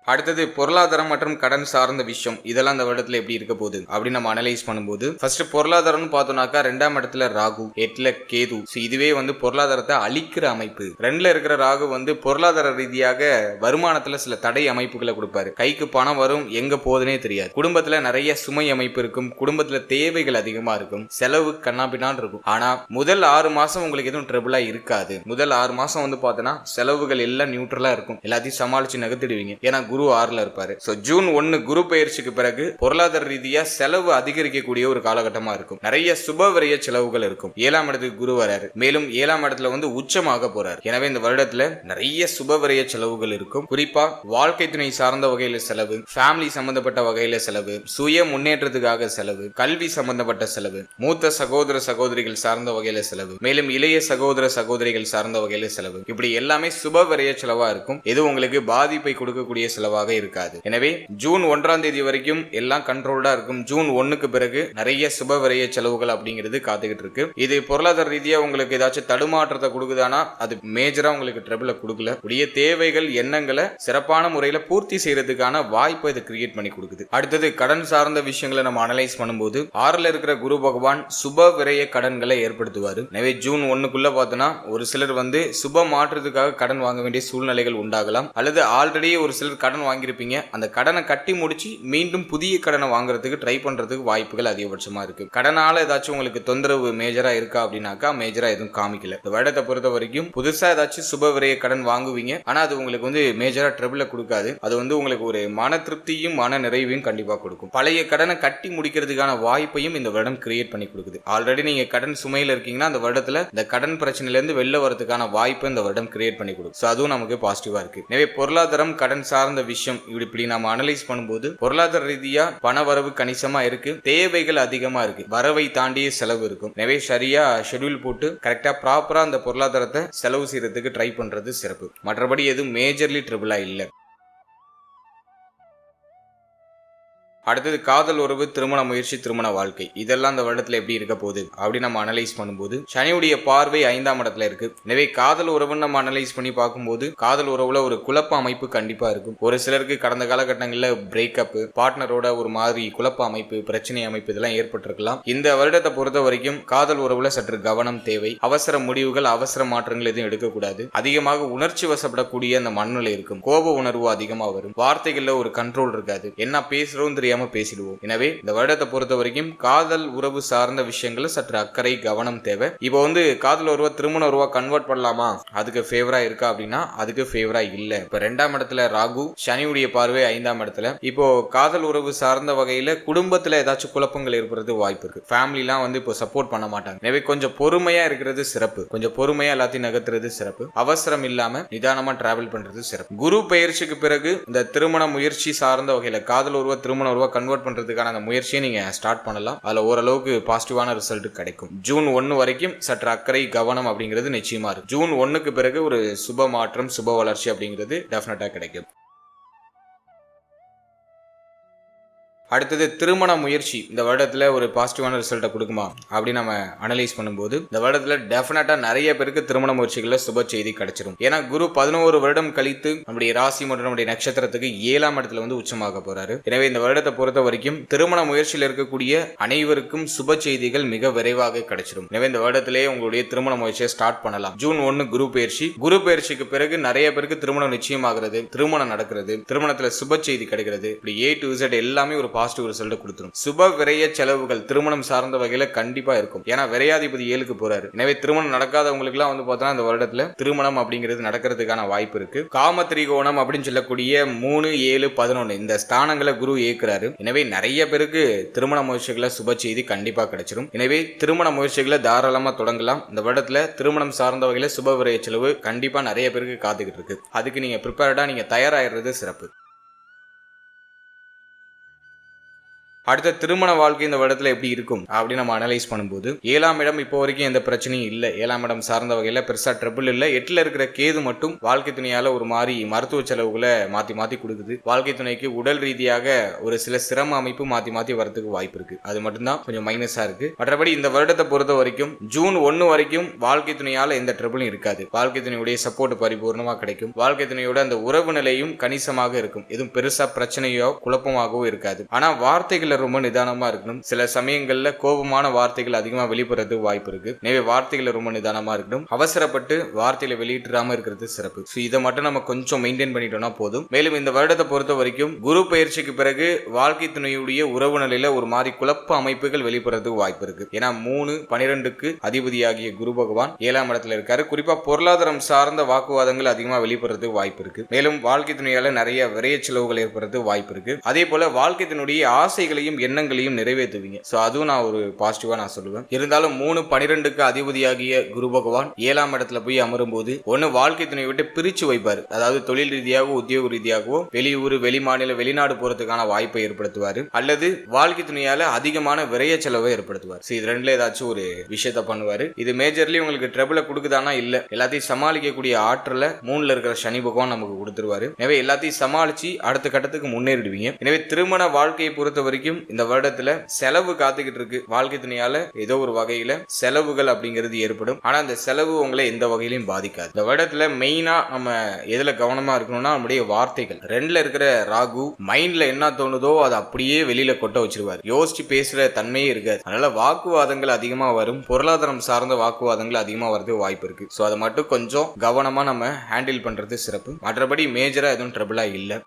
அடுத்தது பொருளாதாரம் மற்றும் கடன் சார்ந்த விஷயம் இதெல்லாம் இந்த வருடத்துல எப்படி இருக்க போகுது அப்படின்னு நம்ம அனலைஸ் பண்ணும்போது ஃபர்ஸ்ட் பொருளாதாரம்னு பார்த்தோம்னாக்கா 2ஆம் இடத்துல ராகு, 8ல கேது. இதுவே வந்து பொருளாதாரத்தை அழிக்கிற அமைப்பு. 2ல இருக்கிற ராகு வந்து பொருளாதார ரீதியாக வருமானத்துல சில தடை அமைப்புகளை கொடுப்பாரு. கைக்கு பணம் வரும், எங்க போகுதுன்னே தெரியாது. குடும்பத்துல நிறைய சுமை அமைப்பு இருக்கும். குடும்பத்துல தேவைகள் அதிகமா இருக்கும். செலவு கண்ணாபின்னான் இருக்கும். ஆனா முதல் 6 மாசம் உங்களுக்கு எதுவும் ட்ரபிளா இருக்காது. முதல் 6 மாசம் வந்து பார்த்தோன்னா செலவுகள் எல்லாம் நியூட்ரலா இருக்கும். எல்லாத்தையும் சமாளிச்சு நகர்த்திடுவீங்க. ஏன்னா குரு 6ல இருப்பாரு. சோ ஜூன் 1 குரு பெயர்ச்சிக்கு பிறகு பொருளாதார ரீதியா செலவு அதிகரிக்கக்கூடிய ஒரு காலகட்டமா இருக்கும். நிறைய சுப விரய செலவுகள் இருக்கும். 7ஆம் இடத்துக்கு குரு வராரு. மேலும் 7ஆம் இடத்துல வந்து உச்சமாக போறாரு. எனவே இந்த வருடத்துல நிறைய சுப விரய செலவுகள் இருக்கும். குறிப்பா வாழ்க்கை துணை சார்ந்த வகையில செலவு, ஃபேமிலி சம்பந்தப்பட்ட வகையில செலவு, சுய முன்னேற்றத்துக்காக செலவு, கல்வி சம்பந்தப்பட்ட செலவு, மூத்த சகோதர சகோதரிகள் சார்ந்த வகையில செலவு, மேலும் இளைய சகோதர சகோதரிகள் சார்ந்த வகையில செலவு, இப்படி எல்லாமே சுப விரய செலவா இருக்கும். இது உங்களுக்கு பாதிப்பை கொடுக்கக்கூடிய செலவாக இருக்காது. எனவே ஜூன் 1ஆம் தேதி வரைக்கும் எல்லாம் கண்ட்ரோல்டா இருக்கும். ஜூன் 1க்கு பிறகு நிறைய சுப விரய செலவுகள் அப்படிங்கிறது காத்துக்கிட்டு இருக்கு. இது பொருளாதார ரீதியா உங்களுக்கு ஏதாச்சும் தடுமாற்றத்தை கொடுக்குதானா அது மேஜரா உங்களுக்கு ட்ரபிள கொடுக்கல. உடைய தேவைகள், எண்ணங்களை சிறப்பான முறையில பூர்த்தி செய்யறதுக்கான வாய்ப்பை இது கிரியேட் பண்ணி கொடுக்குது. அடுத்தது கடன் சார்ந்த விஷயங்களை நம்ம அனலைஸ் பண்ணும்போது 6ல இருக்கிற குரு பகவான் சுப விரய கடன்களை ஏற்படுத்துவாரு. எனவே ஜூன் 1க்குள்ள பார்த்தோன்னா ஒரு சிலர் வந்து சுப மாற்றத்துக்காக கடன் வாங்க வேண்டிய சூழ்நிலைகள் உண்டாகலாம். அல்லது ஆல்ரெடி ஒரு சிலர் கடன் வாங்கியிருப்பீங்க. அந்த கடனை கட்டி முடிச்சு மீண்டும் புதிய கடனை வாங்குறதுக்கு ட்ரை பண்றதுக்கு வாய்ப்புகள் அதிகபட்சமா இருக்கு. கடனால ஏதாச்சும் உங்களுக்கு தொந்தரவு மேஜரா இருக்கா அப்படின்னாக்கா மேஜரா எதுவும் காமிக்கல. இந்த வருடத்தை பொறுத்த வரைக்கும் புதுசா ஏதாச்சும் சுப விரய கடன் வாங்குவீங்க. ஆனா அது உங்களுக்கு வந்து மேஜரா ட்ரபிள கொடுக்காது. அது வந்து உங்களுக்கு ஒரு மன திருப்தியும் மன நிறைவையும் கண்டிப்பா கொடுக்கும். பழைய கடனை கட்டி முடிக்கிறதுக்கான வாய்ப்பையும் இந்த வருடம் கிரியேட் பண்ணி கொடுக்குது. ஆல்ரெடி நீங்க கடன் சுமையில இருக்கீங்கன்னா அந்த வருடத்துல இந்த கடன் பிரச்சனையில இருந்து வெளில வரதுக்கான வாய்ப்பை இந்த வருடம் கிரியேட் பண்ணி கொடுக்கும். சோ அதுவும் நமக்கு பாசிட்டிவா இருக்கு. எனவே பொருளாதாரம், கடன் சார்ந்த விஷயம் இப்படி நம்ம அனலைஸ் பண்ணும்போது பொருளாதார ரீதியா பண வரவு கணிசமா இருக்கு. தேவைகள் அதிகமா இருக்கு. வரவை தாண்டிய செலவு இருக்கும். எனவே சரியா ஷெட்யூல் போட்டு கரெக்டா ப்ராப்பரா அந்த பொருளாதாரத்தை செலவு செய்யறதுக்கு ட்ரை பண்றது சிறப்பு. மற்றபடி எதுவும் மேஜர்லி ட்ரிபிளா இல்ல. அடுத்தது காதல் உறவு, திருமண முயற்சி, திருமண வாழ்க்கை, இதெல்லாம் இந்த வருடத்துல எப்படி இருக்க போகுது அப்படின்னு நம்ம அனலைஸ் பண்ணும்போது சனியுடைய பார்வை 5ஆம் இடத்துல இருக்கு. எனவே காதல் உறவுன்னு நம்ம அனலைஸ் பண்ணி பார்க்கும்போது காதல் உறவுல ஒரு குழப்ப அமைப்பு கண்டிப்பா இருக்கும். ஒரு சிலருக்கு கடந்த காலகட்டங்களில் பிரேக்கப், பார்ட்னரோட ஒரு மாதிரி குழப்ப அமைப்பு, பிரச்சனை அமைப்பு இதெல்லாம் ஏற்பட்டிருக்கலாம். இந்த வருடத்தை பொறுத்த வரைக்கும் காதல் உறவுல சற்று கவனம் தேவை. அவசர முடிவுகள், அவசர மாற்றங்கள் எதுவும் எடுக்கக்கூடாது. அதிகமாக உணர்ச்சி வசப்படக்கூடிய அந்த மனநிலை இருக்கும். கோப உணர்வு அதிகமா வரும். வார்த்தைகள்ல ஒரு கண்ட்ரோல் இருக்காது. என்ன பேசுறோம் தெரியாம பேசிடுவோம். எனவே இந்த வருடத்தை பொறுத்த வரைக்கும் காதல் உறவு சார்ந்த விஷயங்கள்ல சற்று அக்கறை, கவனம் தேவை. இப்போ காதல் உறவை திருமண உறவா கன்வெர்ட் பண்ணலாமா, அதுக்கு ஃபேவரா இருக்கா அப்படின்னா அதுக்கு ஃபேவரா இல்ல. இப்ப 2ஆம் இடத்துல ராகு, சனியுடைய பார்வை 5ஆம் இடத்துல. இப்போ காதல் உறவு சார்ந்த வகையில குடும்பத்துல ஏதாச்சும் குழப்பங்கள் ஏற்படுறது வாய்ப்பு இருக்கு. ஃபேமிலிலாம் இப்போ சப்போர்ட் பண்ண மாட்டாங்க. எனவே கொஞ்சம் பொறுமையா இருக்கிறது சிறப்பு. கொஞ்சம் பொறுமையா எல்லாத்தையும் நகர்த்துறது சிறப்பு. அவசரம் இல்லாம நிதானமா டிராவல் பண்றது சிறப்பு. குரு பெயர்ச்சிக்கு பிறகு இந்த திருமண முயற்சி சார்ந்த வகையில காதல் உறவா திருமண உறவா கன்வெர்ட் பண்றதுக்கான அந்த முயற்சியை நீங்க ஸ்டார்ட் பண்ணலாம். அதுல ஓரளவுக்கு பாசிட்டிவான ரிசல்ட் கிடைக்கும். ஜூன் 1 வரைக்கும் சற்று அக்கறை, கவனம் அப்படிங்கிறது நிச்சயமா இருக்கு. ஜூன் 1க்கு பிறகு ஒரு சுப மாற்றம், சுப வளர்ச்சி அப்படிங்கிறது டெஃபினட்டா கிடைக்கும். அடுத்தது திருமண முயற்சி இந்த வருடத்துல ஒரு பாசிட்டிவான ரிசல்ட்டை கொடுக்குமா அப்படின்னு நம்ம அனலைஸ் பண்ணும்போது இந்த வருடத்துல டெஃபினட்டா நிறைய பேருக்கு திருமண முயற்சிகளில் சுப செய்தி கிடைச்சிடும். ஏன்னா குரு 11 வருடம் கழித்து நம்முடைய ராசி மற்றும் நம்முடைய நட்சத்திரத்துக்கு 7ஆம் இடத்துல உச்சமாக போறாரு. எனவே இந்த வருடத்தை பொறுத்த வரைக்கும் திருமண முயற்சியில் இருக்கக்கூடிய அனைவருக்கும் சுப செய்திகள் மிக விரைவாக கிடைச்சிடும். எனவே இந்த வருடத்திலேயே உங்களுடைய திருமண முயற்சியை ஸ்டார்ட் பண்ணலாம். ஜூன் 1 குரு பயிற்சி. குரு பயிற்சிக்கு பிறகு நிறைய பேருக்கு திருமணம் நிச்சயமாகிறது, திருமணம் நடக்கிறது, திருமணத்துல சுப செய்தி கிடைக்கிறது. இப்படி A to Z எல்லாமே ஒரு பாசிட்டிவ் ரிசல்ட் கொடுத்துரும். சுப விரய செலவுகள் திருமணம் சார்ந்த வகையில கண்டிப்பா இருக்கும். ஏன்னா விரையாதிபதி 7க்கு போறாரு. எனவே திருமணம் நடக்காதவங்களுக்கு எல்லாம் பார்த்தோம்னா இந்த வருடத்துல திருமணம் அப்படிங்கிறது நடக்கிறதுக்கான வாய்ப்பு இருக்கு. காம திரிகோணம் அப்படின்னு சொல்லக்கூடிய 3, 7, 11 இந்த ஸ்தானங்களை குரு ஏற்கிறாரு. எனவே நிறைய பேருக்கு திருமண முயற்சிகளை சுப செய்தி கண்டிப்பா கிடைச்சிடும். எனவே திருமண முயற்சிகளை தாராளமா தொடங்கலாம். இந்த வருடத்துல திருமணம் சார்ந்த வகையில சுப விரய செலவு கண்டிப்பா நிறைய பேருக்கு காத்துக்கிட்டு இருக்கு. அதுக்கு நீங்க ப்ரிப்பேர்டா நீங்க தயாராகிறது சிறப்பு. அடுத்த திருமண வாழ்க்கை இந்த வருடத்துல எப்படி இருக்கும் அப்படின்னு நம்ம அனலைஸ் பண்ணும்போது 7ஆம் இடம் இப்போ வரைக்கும் எந்த பிரச்சனையும் இல்லை. 7ஆம் இடம் சார்ந்த வகையில பெருசா ட்ரபிள் இல்லை. 8ல இருக்கிற கேது மட்டும் வாழ்க்கை துணையால ஒரு மாதிரி மருத்துவ செலவுகளை மாத்தி கொடுக்குது. வாழ்க்கை துணைக்கு உடல் ரீதியாக ஒரு சில சிரம அமைப்பு மாத்தி வரதுக்கு வாய்ப்பு இருக்கு. அது மட்டும்தான் கொஞ்சம் மைனஸா இருக்கு. மற்றபடி இந்த வருடத்தை பொறுத்த வரைக்கும் ஜூன் 1 வரைக்கும் வாழ்க்கை துணையால எந்த ட்ரபிளும் இருக்காது. வாழ்க்கை துணையுடைய சப்போர்ட் பரிபூர்ணமா கிடைக்கும். வாழ்க்கை துணையோட அந்த உறவு நிலையும் கணிசமாக இருக்கும். எதுவும் பெருசா பிரச்சனையோ குழப்பமாகவோ இருக்காது. ஆனா வார்த்தைகள் ரொம்ப நிதானமா இருக்கணும். சில சமயங்கள்ல கோபமான வார்த்தைகள் அதிகமா வெளிப்படுறது வாய்ப்பு இருக்கு. எனவே வார்த்தைகளை ரொம்ப நிதானமா இருக்கணும். அவசரப்பட்டு வார்த்தைகளை வெளியிடாம இருக்கிறது சிறப்பு. இதை மட்டும் நம்ம கொஞ்சம் மெயின்டைன் பண்ணிட்டோம்னா போதும். மேலும் இந்த வருடத்தை பொறுத்த வரைக்கும் குரு பயிற்சிக்கு பிறகு வாழ்க்கை துணையுடைய உறவு நிலையில ஒரு மாதிரி குழப்ப அமைப்புகள் வெளிப்படுறதுக்கு வாய்ப்பு இருக்கு. ஏன்னா 3, 12க்கு அதிபதியாகிய குரு பகவான் 7ஆம் இடத்துல இருக்காரு. குறிப்பா பொருளாதாரம் சார்ந்த வாக்குவாதங்கள் அதிகமா வெளிப்படுறதுக்கு வாய்ப்பு இருக்கு. மேலும் வாழ்க்கை துணையால நிறைய விரைய செலவுகள் ஏற்படுறதுக்கு வாய்ப்பு இருக்கு. அதே போல வாழ்க்கை துணையுடைய ஆசைகளையும் எண்ணங்களையும் நிறைவேற்றுவீங்க. அதுவும் நான் ஒரு பாசிட்டிவா நான் சொல்லுவேன். இருந்தாலும் 3, 12க்கு அதிபதியாகிய குரு பகவான் 7ஆம் இடத்துல போய் அமரும் போது ஒன்னு வாழ்க்கை துணை விட்டு பிரிச்சு வைப்பாரு. அதாவது தொழில் ரீதியாகவோ உத்தியோக ரீதியாகவோ வெளியூர், வெளிமாநில, வெளிநாடு போறதுக்கான வாய்ப்பை ஏற்படுத்துவாரு. அல்லது வாழ்க்கை துணையால அதிகமான விரைய செலவை ஏற்படுத்துவார். இது ரெண்டுல ஏதாச்சும் ஒரு விஷயத்த பண்ணுவாரு. இது மேஜர்லி உங்களுக்கு ட்ரபிள கொடுக்குதானா இல்ல, எல்லாத்தையும் சமாளிக்கக்கூடிய ஆற்றல 3ல இருக்கிற சனி பகவான் நமக்கு கொடுத்துருவாரு. எனவே எல்லாத்தையும் சமாளிச்சு அடுத்த கட்டத்துக்கு முன்னேறிடுவீங்க. எனவே திருமண வாழ்க்கையை பொறுத்த வரைக்கும் இந்த வருடத்துல செலவு காத்துக்கிட்டு இருக்கு. வாழ்க்கை துணையால ஏதோ ஒரு வகையில செலவுகள் அப்படிங்கிறது ஏற்படும். ஆனா அந்த செலவு உங்களை எந்த வகையிலும் பாதிக்காது. இந்த வருடத்துல மெயினா நம்ம எதுல கவனமா இருக்கணும்னா நம்முடைய வார்த்தைகள். 2ல இருக்கிற ராகு மைண்ட்ல என்ன தோணுதோ அதை அப்படியே வெளியில கொட்ட வச்சிருவாரு. யோசிச்சு பேசுற தன்மையே இருக்காது. அதனால வாக்குவாதங்கள் அதிகமா வரும். பொருளாதாரம் சார்ந்த வாக்குவாதங்கள் அதிகமா வரது வாய்ப்பு இருக்கு. அதை மட்டும் கொஞ்சம் கவனமா நம்ம ஹேண்டில் பண்றது சிறப்பு. மற்றபடி மேஜரா எதுவும் ட்ரபிளா இல்லை.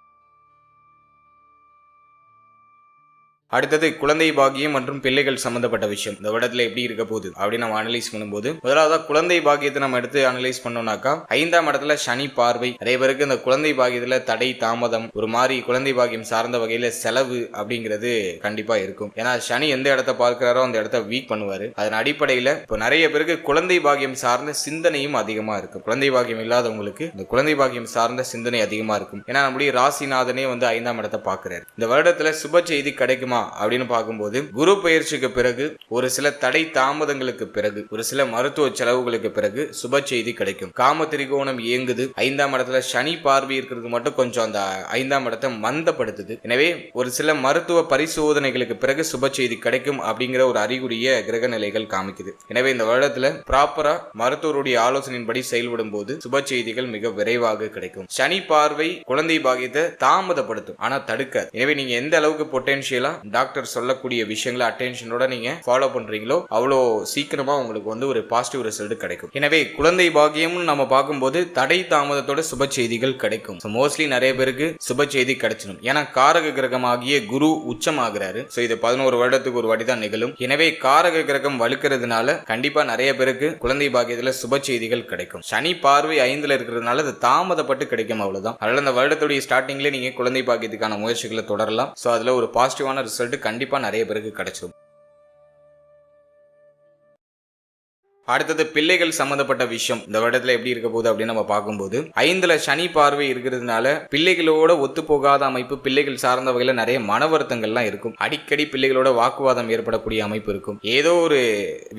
அடுத்தது குழந்தை பாக்கியம் மற்றும் பிள்ளைகள் சம்பந்தப்பட்ட விஷயம் இந்த வருடத்துல எப்படி இருக்க போகுது அப்படின்னு நம்ம அனலைஸ் பண்ணும்போது முதலாவது குழந்தை பாக்கியத்தை நம்ம எடுத்து அனலைஸ் பண்ணோம்னாக்கா 5ஆம் இடத்துல சனி பார்வை. அதே பேருக்கு இந்த குழந்தை பாக்கியத்துல தடை, தாமதம், ஒரு மாதிரி குழந்தை பாக்கியம் சார்ந்த வகையில செலவு அப்படிங்கிறது கண்டிப்பா இருக்கும். ஏன்னா சனி எந்த இடத்த பார்க்கிறாரோ அந்த இடத்த வீக் பண்ணுவாரு. அதன் அடிப்படையில இப்போ நிறைய பேருக்கு குழந்தை பாக்கியம் சார்ந்த சிந்தனையும் அதிகமா இருக்கும். குழந்தை பாக்கியம் இல்லாதவங்களுக்கு இந்த குழந்தை பாக்கியம் சார்ந்த சிந்தனை அதிகமா இருக்கும். ஏன்னா நம்முடைய ராசிநாதனே 5ஆம் இடத்தை பார்க்கிறாரு. இந்த வருடத்துல சுப செய்தி கிடைக்குமா கிடைக்குமா அப்படின்னு பார்க்கும்போது குரு பயிற்சிக்கு பிறகு ஒரு சில தடை தாமதங்களுக்கு பிறகு ஒரு சில மருத்துவ செலவுகளுக்கு பிறகு சுப செய்தி கிடைக்கும். காம திரிகோணம் இயங்குது. 5ஆம் இடத்துல சனி பார்வை இருக்கிறது மட்டும் கொஞ்சம் அந்த 5ஆம் இடத்தை மந்தப்படுத்துது. எனவே ஒரு சில மருத்துவ பரிசோதனைகளுக்கு பிறகு சுப செய்தி கிடைக்கும் அப்படிங்கிற ஒரு அறிகுறிய கிரக நிலைகள் காமிக்குது. எனவே இந்த வருடத்துல ப்ராப்பரா மருத்துவருடைய ஆலோசனையின்படி செயல்படும் போது சுப செய்திகள் மிக விரைவாக கிடைக்கும். சனி பார்வை குழந்தை பாக்கியத்தை தாமதப்படுத்தும், ஆனா தடுக்காது. எனவே நீங்க எந்த அளவுக்கு பொட்டன்ஷியலா டாக்டர் சொல்லக்கூடிய விஷயங்களை அட்டென்ஷனோட நீங்க ஃபாலோ பண்றீங்களோ அவ்வளோ சீக்கிரமா உங்களுக்கு வந்து ஒரு பாசிட்டிவ் ரிசல்ட் கிடைக்கும். எனவே குழந்தை பாக்கியம் நம்ம பார்க்கும்போது தடை தாமதத்தோட சுப செய்திகள் கிடைக்கும். மோஸ்ட்லி நிறைய பேருக்கு சுப செய்தி கிடைச்சிடும். ஏன்னா காரக கிரகமாகிய குரு உச்சமாகிறாரு. இது 11 வருடத்துக்கு ஒரு வாட்டி தான் நிகழும். எனவே காரக கிரகம் வலுக்கிறதுனால கண்டிப்பா நிறைய பேருக்கு குழந்தை பாக்கியத்துல சுப செய்திகள் கிடைக்கும். சனி பார்வை 5ல இருக்கிறதுனால அது தாமதப்பட்டு கிடைக்கும், அவ்வளவுதான். அதனால இந்த வருடத்துடைய ஸ்டார்டிங்ல நீங்க குழந்தை பாக்கியத்துக்கான முயற்சிகளை தொடரலாம். அதுல ஒரு பாசிட்டிவான ரிசல்ட் கண்டிப்பா நிறைய பேருக்கு கிடைச்சிடும். அடுத்தது பிள்ளைகள் சம்பந்தப்பட்ட விஷயம் இந்த வருடத்துல எப்படி இருக்க போகுது அப்படின்னு நம்ம பார்க்கும்போது 5ல சனி பார்வை இருக்கிறதுனால பிள்ளைகளோட ஒத்து போகாத அமைப்பு, பிள்ளைகள் சார்ந்த வகையில நிறைய மன வருத்தங்கள்லாம் இருக்கும். அடிக்கடி பிள்ளைகளோட வாக்குவாதம் ஏற்படக்கூடிய அமைப்பு இருக்கும். ஏதோ ஒரு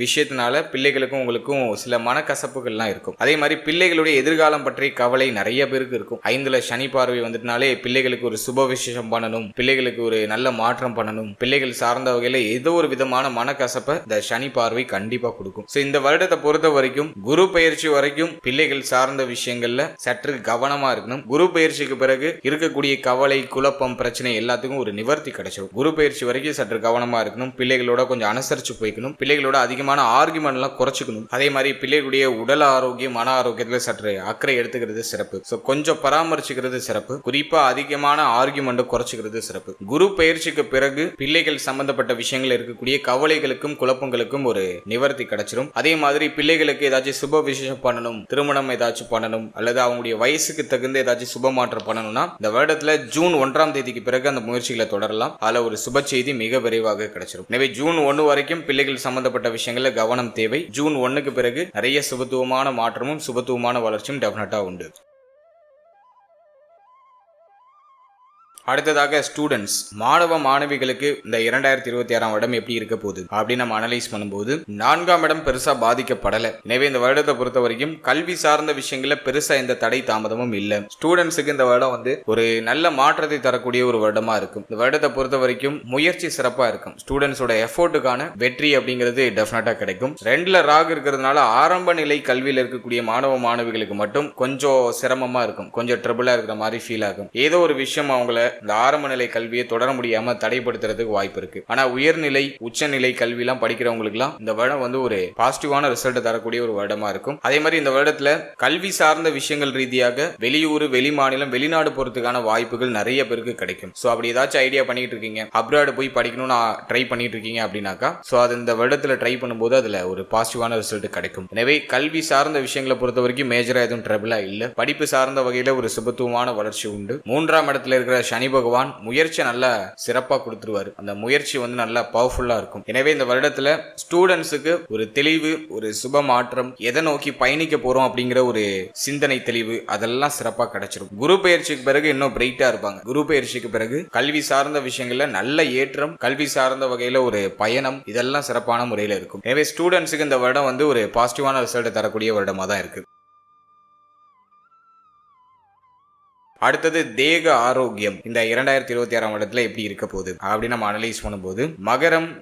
விஷயத்தினால பிள்ளைகளுக்கும் உங்களுக்கும் சில மனக்கசப்புகள்லாம் இருக்கும். அதே மாதிரி பிள்ளைகளுடைய எதிர்காலம் பற்றி கவலை நிறைய பேருக்கு இருக்கும். 5ல சனி பார்வை வந்துட்டுனாலே பிள்ளைகளுக்கு ஒரு சுப விசேஷம் பண்ணணும், பிள்ளைகளுக்கு ஒரு நல்ல மாற்றம் பண்ணணும், பிள்ளைகள் சார்ந்த வகையில ஏதோ ஒரு விதமான மனக்கசப்பை இந்த சனி பார்வை கண்டிப்பா கொடுக்கும். இந்த வருடத்தை பொறுத்த வரைக்கும் குரு பயிற்சி வரைக்கும் பிள்ளைகள் சார்ந்த விஷயங்கள்ல சற்று கவனமா இருக்கணும். குரு பயிற்சிக்கு பிறகு இருக்கக்கூடிய கவலை, குழப்பம், பிரச்சனை எல்லாத்துக்கும் ஒரு நிவர்த்தி கிடைச்சிடும். குரு பயிற்சி வரைக்கும் சற்று கவனமா இருக்கணும். பிள்ளைகளோட கொஞ்சம் அனுசரிச்சு போய்க்கணும். பிள்ளைகளோட அதிகமான ஆர்குமெண்ட் எல்லாம் குறைச்சிக்கணும். அதே மாதிரி பிள்ளைகளுடைய உடல் ஆரோக்கியம், மன ஆரோக்கியத்துல சற்று அக்கறை எடுத்துக்கிறது சிறப்பு. கொஞ்சம் பராமரிச்சுக்கிறது சிறப்பு. குறிப்பா அதிகமான ஆர்குமெண்ட் குறைச்சிக்கிறது சிறப்பு. குரு பயிற்சிக்கு பிறகு பிள்ளைகள் சம்பந்தப்பட்ட விஷயங்கள் இருக்கக்கூடிய கவலைகளுக்கும் குழப்பங்களுக்கும் ஒரு நிவர்த்தி கிடைச்சிடும். அதே மாதிரி பிள்ளைகளுக்கு ஏதாச்சும் சுப விசேஷம் பண்ணணும், திருமணம் ஏதாச்சும் பண்ணணும், அல்லது அவங்களுடைய வயசுக்கு தகுந்த ஏதாச்சும் சுப மாற்றம் பண்ணணும்னா இந்த வருடத்துல ஜூன் 1ஆம் தேதிக்கு பிறகு அந்த முயற்சிகளை தொடரலாம். அதுல ஒரு சுப செய்தி மிக விரைவாக கிடைச்சிடும். எனவே ஜூன் 1 வரைக்கும் பிள்ளைகள் சம்பந்தப்பட்ட விஷயங்கள்ல கவனம் தேவை. ஜூன் 1க்கு பிறகு நிறைய சுபத்துவமான மாற்றமும் சுபத்துவமான வளர்ச்சியும் டெஃபினட்டா உண்டு. அடுத்ததாக ஸ்டூடெண்ட்ஸ், மாணவ மாணவிகளுக்கு இந்த 2026ஆம் வருடம் எப்படி இருக்க போகுது அப்படின்னு நம்ம அனலைஸ் பண்ணும்போது 4ஆம் இடம் பெருசா பாதிக்கப்படல. எனவே இந்த வருடத்தை பொறுத்த வரைக்கும் கல்வி சார்ந்த விஷயங்கள பெருசா எந்த தடை தாமதமும் இல்ல. ஸ்டூடெண்ட்ஸுக்கு இந்த வருடம் வந்து ஒரு நல்ல மாற்றத்தை தரக்கூடிய ஒரு வருடமா இருக்கும். இந்த வருடத்தை பொறுத்த வரைக்கும் முயற்சி சிறப்பா இருக்கும். ஸ்டூடெண்ட்ஸோட எஃபோர்ட்டுக்கான வெற்றி அப்படிங்கிறது டெஃபினட்டா கிடைக்கும். 2ல ராகு இருக்கிறதுனால ஆரம்ப நிலை கல்வியில் இருக்கக்கூடிய மாணவ மாணவிகளுக்கு மட்டும் கொஞ்சம் சிரமமா இருக்கும், கொஞ்சம் ட்ரபிளா இருக்கிற மாதிரி ஃபீல் ஆகும். ஏதோ ஒரு விஷயம் அவங்கள இந்த ஆரம்ப நிலை கல்வியை தொடர முடியாம தடைப்படுத்துறதுக்கு வாய்ப்பு இருக்கு. ஆனா உயர்நிலை, உச்சநிலை கல்வி எல்லாம் படிக்கிறவங்களுக்கு எல்லாம் இந்த வருடம் வந்து ஒரு பாசிட்டிவான ரிசல்ட் தரக்கூடிய ஒரு வருடமா இருக்கும். அதே மாதிரி இந்த வருடத்துல கல்வி சார்ந்த விஷயங்கள் ரீதியாக வெளியூர், வெளி மாநிலம், வெளிநாடு போறதுக்கான வாய்ப்புகள் நிறைய பேருக்கு கிடைக்கும். அப்படி ஏதாச்சும் ஐடியா பண்ணிட்டு இருக்கீங்க, அப்ராட் போய் படிக்கணும்னு ட்ரை பண்ணிட்டு இருக்கீங்க அப்படின்னாக்கா அது இந்த வருடத்துல ட்ரை பண்ணும்போது அதுல ஒரு பாசிட்டிவான ரிசல்ட் கிடைக்கும். எனவே கல்வி சார்ந்த விஷயங்களை பொறுத்த வரைக்கும் மேஜரா எதுவும் ட்ரபிளா இல்ல. படிப்பு சார்ந்த வகையில ஒரு சுபத்துவமான வளர்ச்சி உண்டு. 3ஆம் இடத்துல இருக்கிற சனி பகவான் முயற்சி நல்லா சிறப்பா கொடுத்துருவாரு. அந்த முயற்சி வந்து நல்லா பவர்ஃபுல்லா இருக்கும். எனவே இந்த வருடத்துல ஸ்டூடெண்ட்ஸுக்கு ஒரு தெளிவு, ஒரு சுப மாற்றம், எதை நோக்கி பயணிக்க போறோம் அப்படிங்கிற ஒரு சிந்தனை தெளிவு அதெல்லாம் சிறப்பா கிடைச்சிடும். குரு பயிற்சிக்கு பிறகு இன்னும் பிரைட்டா இருப்பாங்க. குரு பயிற்சிக்கு பிறகு கல்வி சார்ந்த விஷயங்கள்ல நல்ல ஏற்றம், கல்வி சார்ந்த வகையில ஒரு பயணம், இதெல்லாம் சிறப்பான முறையில இருக்கும். எனவே ஸ்டூடெண்ட்ஸுக்கு இந்த வருடம் வந்து ஒரு பாசிட்டிவான ரிசல்ட் தரக்கூடிய வருடமா தான் இருக்கு. அடுத்தது தேக ஆரோக்கியம் இந்த 2026ஆம் வருடத்துல எப்படி இருக்க போகுது அப்படின்னு நம்ம அனலைஸ் பண்ணும்போது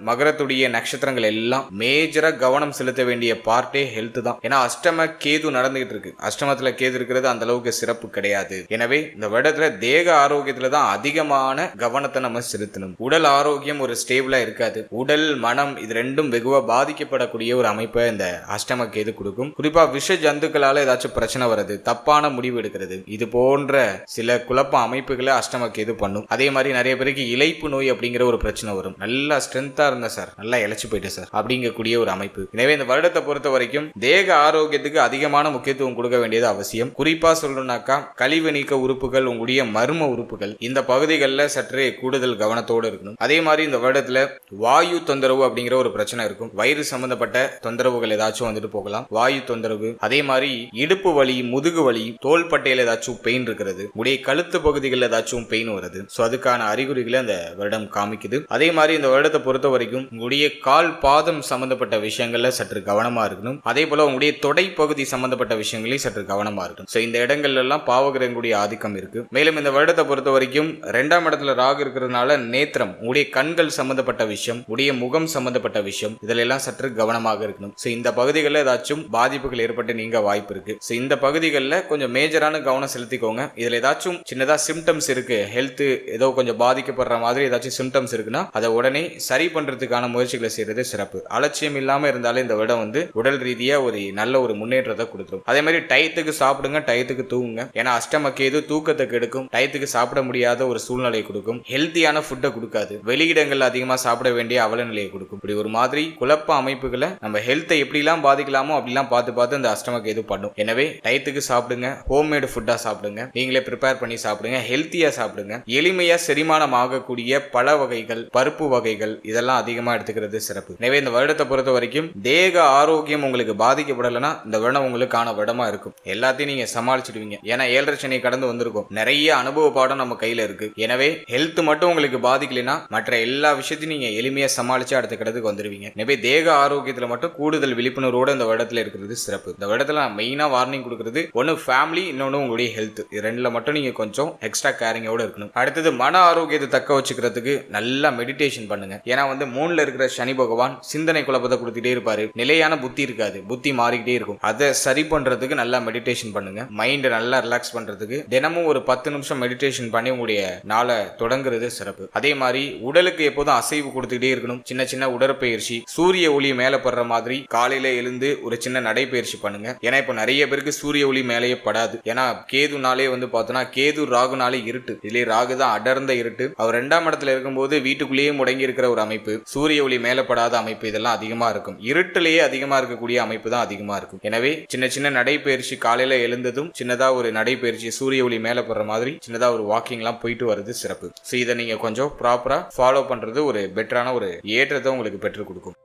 மகரத்துடைய நட்சத்திரங்கள் எல்லாம் மேஜரா கவனம் செலுத்த வேண்டிய பார்ட்டே ஹெல்த் தான். ஏன்னா அஷ்டம கேது நடந்துகிட்டு இருக்கு. அஷ்டமத்துல கேது இருக்கிறது அந்த அளவுக்கு சிறப்பு கிடையாது. எனவே இந்த வருடத்துல தேக ஆரோக்கியத்துல தான் அதிகமான கவனத்தை நம்ம செலுத்தணும். உடல் ஆரோக்கியம் ஒரு ஸ்டேபிளா இருக்காது. உடல், மனம் இது ரெண்டும் வெகுவா பாதிக்கப்படக்கூடிய ஒரு அமைப்பை இந்த அஷ்டம கேது கொடுக்கும். குறிப்பா விஷ ஜந்துக்களால ஏதாச்சும் பிரச்சனை வருது, தப்பான முடிவு எடுக்கிறது, இது போன்ற சில குழப்ப அமைப்புகளை அஷ்டம கேது பண்ணும். அதே மாதிரி நிறைய பேருக்கு இளைப்பு நோய் அப்படிங்கிற ஒரு பிரச்சனை வரும். நல்லா ஸ்ட்ரென்த்தா இருந்த சார், நல்லா இழைச்சு போயிட்டு சார் அப்படிங்கக்கூடிய ஒரு அமைப்பு. எனவே இந்த வருடத்தை பொறுத்த வரைக்கும் தேக ஆரோக்கியத்துக்கு அதிகமான முக்கியத்துவம் கொடுக்க வேண்டியது அவசியம். குறிப்பா சொல்லணும்னாக்கா கழிவு நீக்க உறுப்புகள், உங்களுடைய மர்ம உறுப்புகள், இந்த பகுதிகளில் சற்றே கூடுதல் கவனத்தோடு இருக்கணும். அதே மாதிரி இந்த வருடத்துல வாயு தொந்தரவு அப்படிங்கிற ஒரு பிரச்சனை இருக்கும். வயிறு சம்பந்தப்பட்ட தொந்தரவுகள் ஏதாச்சும் வந்துட்டு போகலாம். வாயு தொந்தரவு, அதே மாதிரி இடுப்பு வலி, முதுகு வலி, தோள்பட்டையில ஏதாச்சும் பெயின் இருக்கிறது, உங்களுடைய கழுத்து பகுதிகளில் ஏதாச்சும் பெயின் வருது, ஸோ அதுக்கான அறிகுறிகளை அந்த வருடம் காமிக்குது. அதே மாதிரி இந்த வருடத்தை பொறுத்த வரைக்கும் உங்களுடைய கால் பாதம் சம்பந்தப்பட்ட விஷயங்கள்ல சற்று கவனமா இருக்கணும். அதே போல உங்களுடைய தொடை பகுதி சம்பந்தப்பட்ட விஷயங்களையும் சற்று கவனமா இருக்கணும். ஸோ இந்த இடங்கள்ல எல்லாம் பாவகிரகங்களுடைய ஆதிக்கம் இருக்கு. மேலும் இந்த வருடத்தை பொறுத்த வரைக்கும் 2ஆம் இடத்துல ராகு இருக்கிறதுனால நேத்திரம், உங்களுடைய கண்கள் சம்பந்தப்பட்ட விஷயம், உடைய முகம் சம்பந்தப்பட்ட விஷயம், இதுல எல்லாம் சற்று கவனமாக இருக்கணும். ஸோ இந்த பகுதிகளில் ஏதாச்சும் பாதிப்புகள் ஏற்பட்டு நீங்க வாய்ப்பு இருக்கு. ஸோ இந்த பகுதிகளில் கொஞ்சம் மேஜரான கவனம் செலுத்திக்கோங்க. இதுல ஏதாச்சும் சின்னதா சிம்டம்ஸ் இருக்கு, ஹெல்த் ஏதோ கொஞ்சம் பாதிக்கப்படுற மாதிரி ஏதாச்சும் சிம்டம்ஸ் இருக்குன்னா அதை உடனே சரி பண்றதுக்கான முயற்சிகளை செய்யறது சிறப்பு. அலட்சியம் இல்லாம இருந்தாலும் இந்த வருடம் உடல் ரீதியா ஒரு நல்ல ஒரு முன்னேற்றத்தை கொடுத்துரும். அதே மாதிரி டயத்துக்கு சாப்பிடுங்க, டயத்துக்கு தூங்குங்க. ஏன்னா அஷ்டம கேது தூக்கத்தை கெடுக்கும், டயத்துக்கு சாப்பிட முடியாத ஒரு சூழ்நிலையை கொடுக்கும், ஹெல்த்தியான ஃபுட்டை கொடுக்காது, வெளியிடங்கள் அதிகமா சாப்பிட வேண்டிய அவல நிலையை கொடுக்கும். இப்படி ஒரு மாதிரி குழப்ப அமைப்புகளை நம்ம ஹெல்த்தை எப்படிலாம் பாதிக்கலாமோ அப்படிலாம் பார்த்து அந்த அஷ்டம கேது பண்ணும். எனவே டயத்துக்கு சாப்பிடுங்க, ஹோம்மேடு ஃபுட்டா சாப்பிடுங்க, நீங்களே ப்ரிப்பேர் பண்ணி சாப்பிடுங்க, ஹெல்த்தியா சாப்பிடுங்க. எளிமையா செரிமானம் ஆகக்கூடிய பழ வகைகள், பருப்பு வகைகள் இதெல்லாம் அதிகமா எடுத்துக்கிறது சிறப்பு. எனவே இந்த வருடத்தை பொறுத்த வரைக்கும் தேக ஆரோக்கியம் உங்களுக்கு பாதிக்கப்படலைன்னா இந்த வருடம் உங்களுக்கான வருடமா இருக்கும். எல்லாத்தையும் நீங்க சமாளிச்சிடுவீங்க. ஏன்னா 7.5 சனி கடந்து வந்திருக்கும், நிறைய அனுபவ பாடம் நம்ம கையில இருக்கு. எனவே ஹெல்த் மட்டும் உங்களுக்கு பாதிக்கலைன்னா மற்ற எல்லா விஷயத்தையும் நீங்க எளிமையா சமாளிச்சு அடுத்த கடத்துக்கு வந்துருவீங்க. எனவே தேக ஆரோக்கியத்துல மட்டும் கூடுதல் விழிப்புணர்வோட இந்த வருடத்துல இருக்கிறது சிறப்பு. இந்த வருடத்துல மெயினா வார்னிங் கொடுக்கிறது ஒன்னு ஃபேமிலி, இன்னொன்னு உங்களுடைய ஹெல்த். இது ரெண்டுல மட்டும் நீங்க கொஞ்சம் எக்ஸ்ட்ரா கேரிங்கோட இருக்கணும். அடுத்தது மன ஆரோக்கியத்தை தக்க வச்சுக்கிறதுக்கு நல்லா மெடிடேஷன் பண்ணுங்க. ஏன்னா 3ல இருக்கிற சனி பகவான் சிந்தனை குழப்பத்தை கொடுத்துட்டே இருப்பாரு, நிலையான புத்தி இருக்காது, புத்தி மாறிக்கிட்டே இருக்கும். அதை சரி பண்றதுக்கு நல்லா மெடிடேஷன் பண்ணுங்க. மைண்ட் நல்லா ரிலாக்ஸ் பண்றதுக்கு தினமும் ஒரு 10 நிமிஷம் மெடிடேஷன் பண்ணி உங்களுடைய நாளை தொடங்குறது சிறப்பு. அதே மாதிரி உடலுக்கு எப்போதும் அசைவு கொடுத்துக்கிட்டே இருக்கணும். சின்ன சின்ன உடற்பயிற்சி, சூரிய ஒளி மேல படுற மாதிரி காலையில எழுந்து ஒரு சின்ன நடைப்பயிற்சி பண்ணுங்க. ஏன்னா இப்போ நிறைய பேருக்கு சூரிய ஒளி மேலேயே படாது. ஏன்னா கேதுனாலே பார்த்தோன்னா கேது ராகுனாலே இருட்டு, இதுலயே ராகு தான் அடர்ந்த இருட்டு. அவர் 2ஆம் இடத்துல இருக்கும்போது வீட்டுக்குள்ளேயே முடங்கி இருக்கிற ஒரு அமைப்பு, சூரிய ஒளி மேலப்படாத அமைப்பு, இதெல்லாம் அதிகமா இருக்கும். இருட்டிலேயே அதிகமா இருக்கக்கூடிய அமைப்பு தான் அதிகமா இருக்கும். எனவே சின்ன சின்ன நடைப்பயிற்சி, காலையில எழுந்ததும் சின்னதா ஒரு நடைப்பயிற்சி, சூரிய ஒளி மேல படுற மாதிரி சின்னதா ஒரு வாக்கிங் எல்லாம் போயிட்டு வருது சிறப்பு. ஸோ இதை நீங்க கொஞ்சம் ப்ராப்பரா ஃபாலோ பண்றது ஒரு பெட்டரான ஒரு ஏற்றத்தை உங்களுக்கு பெற்றுக் கொடுக்கும்.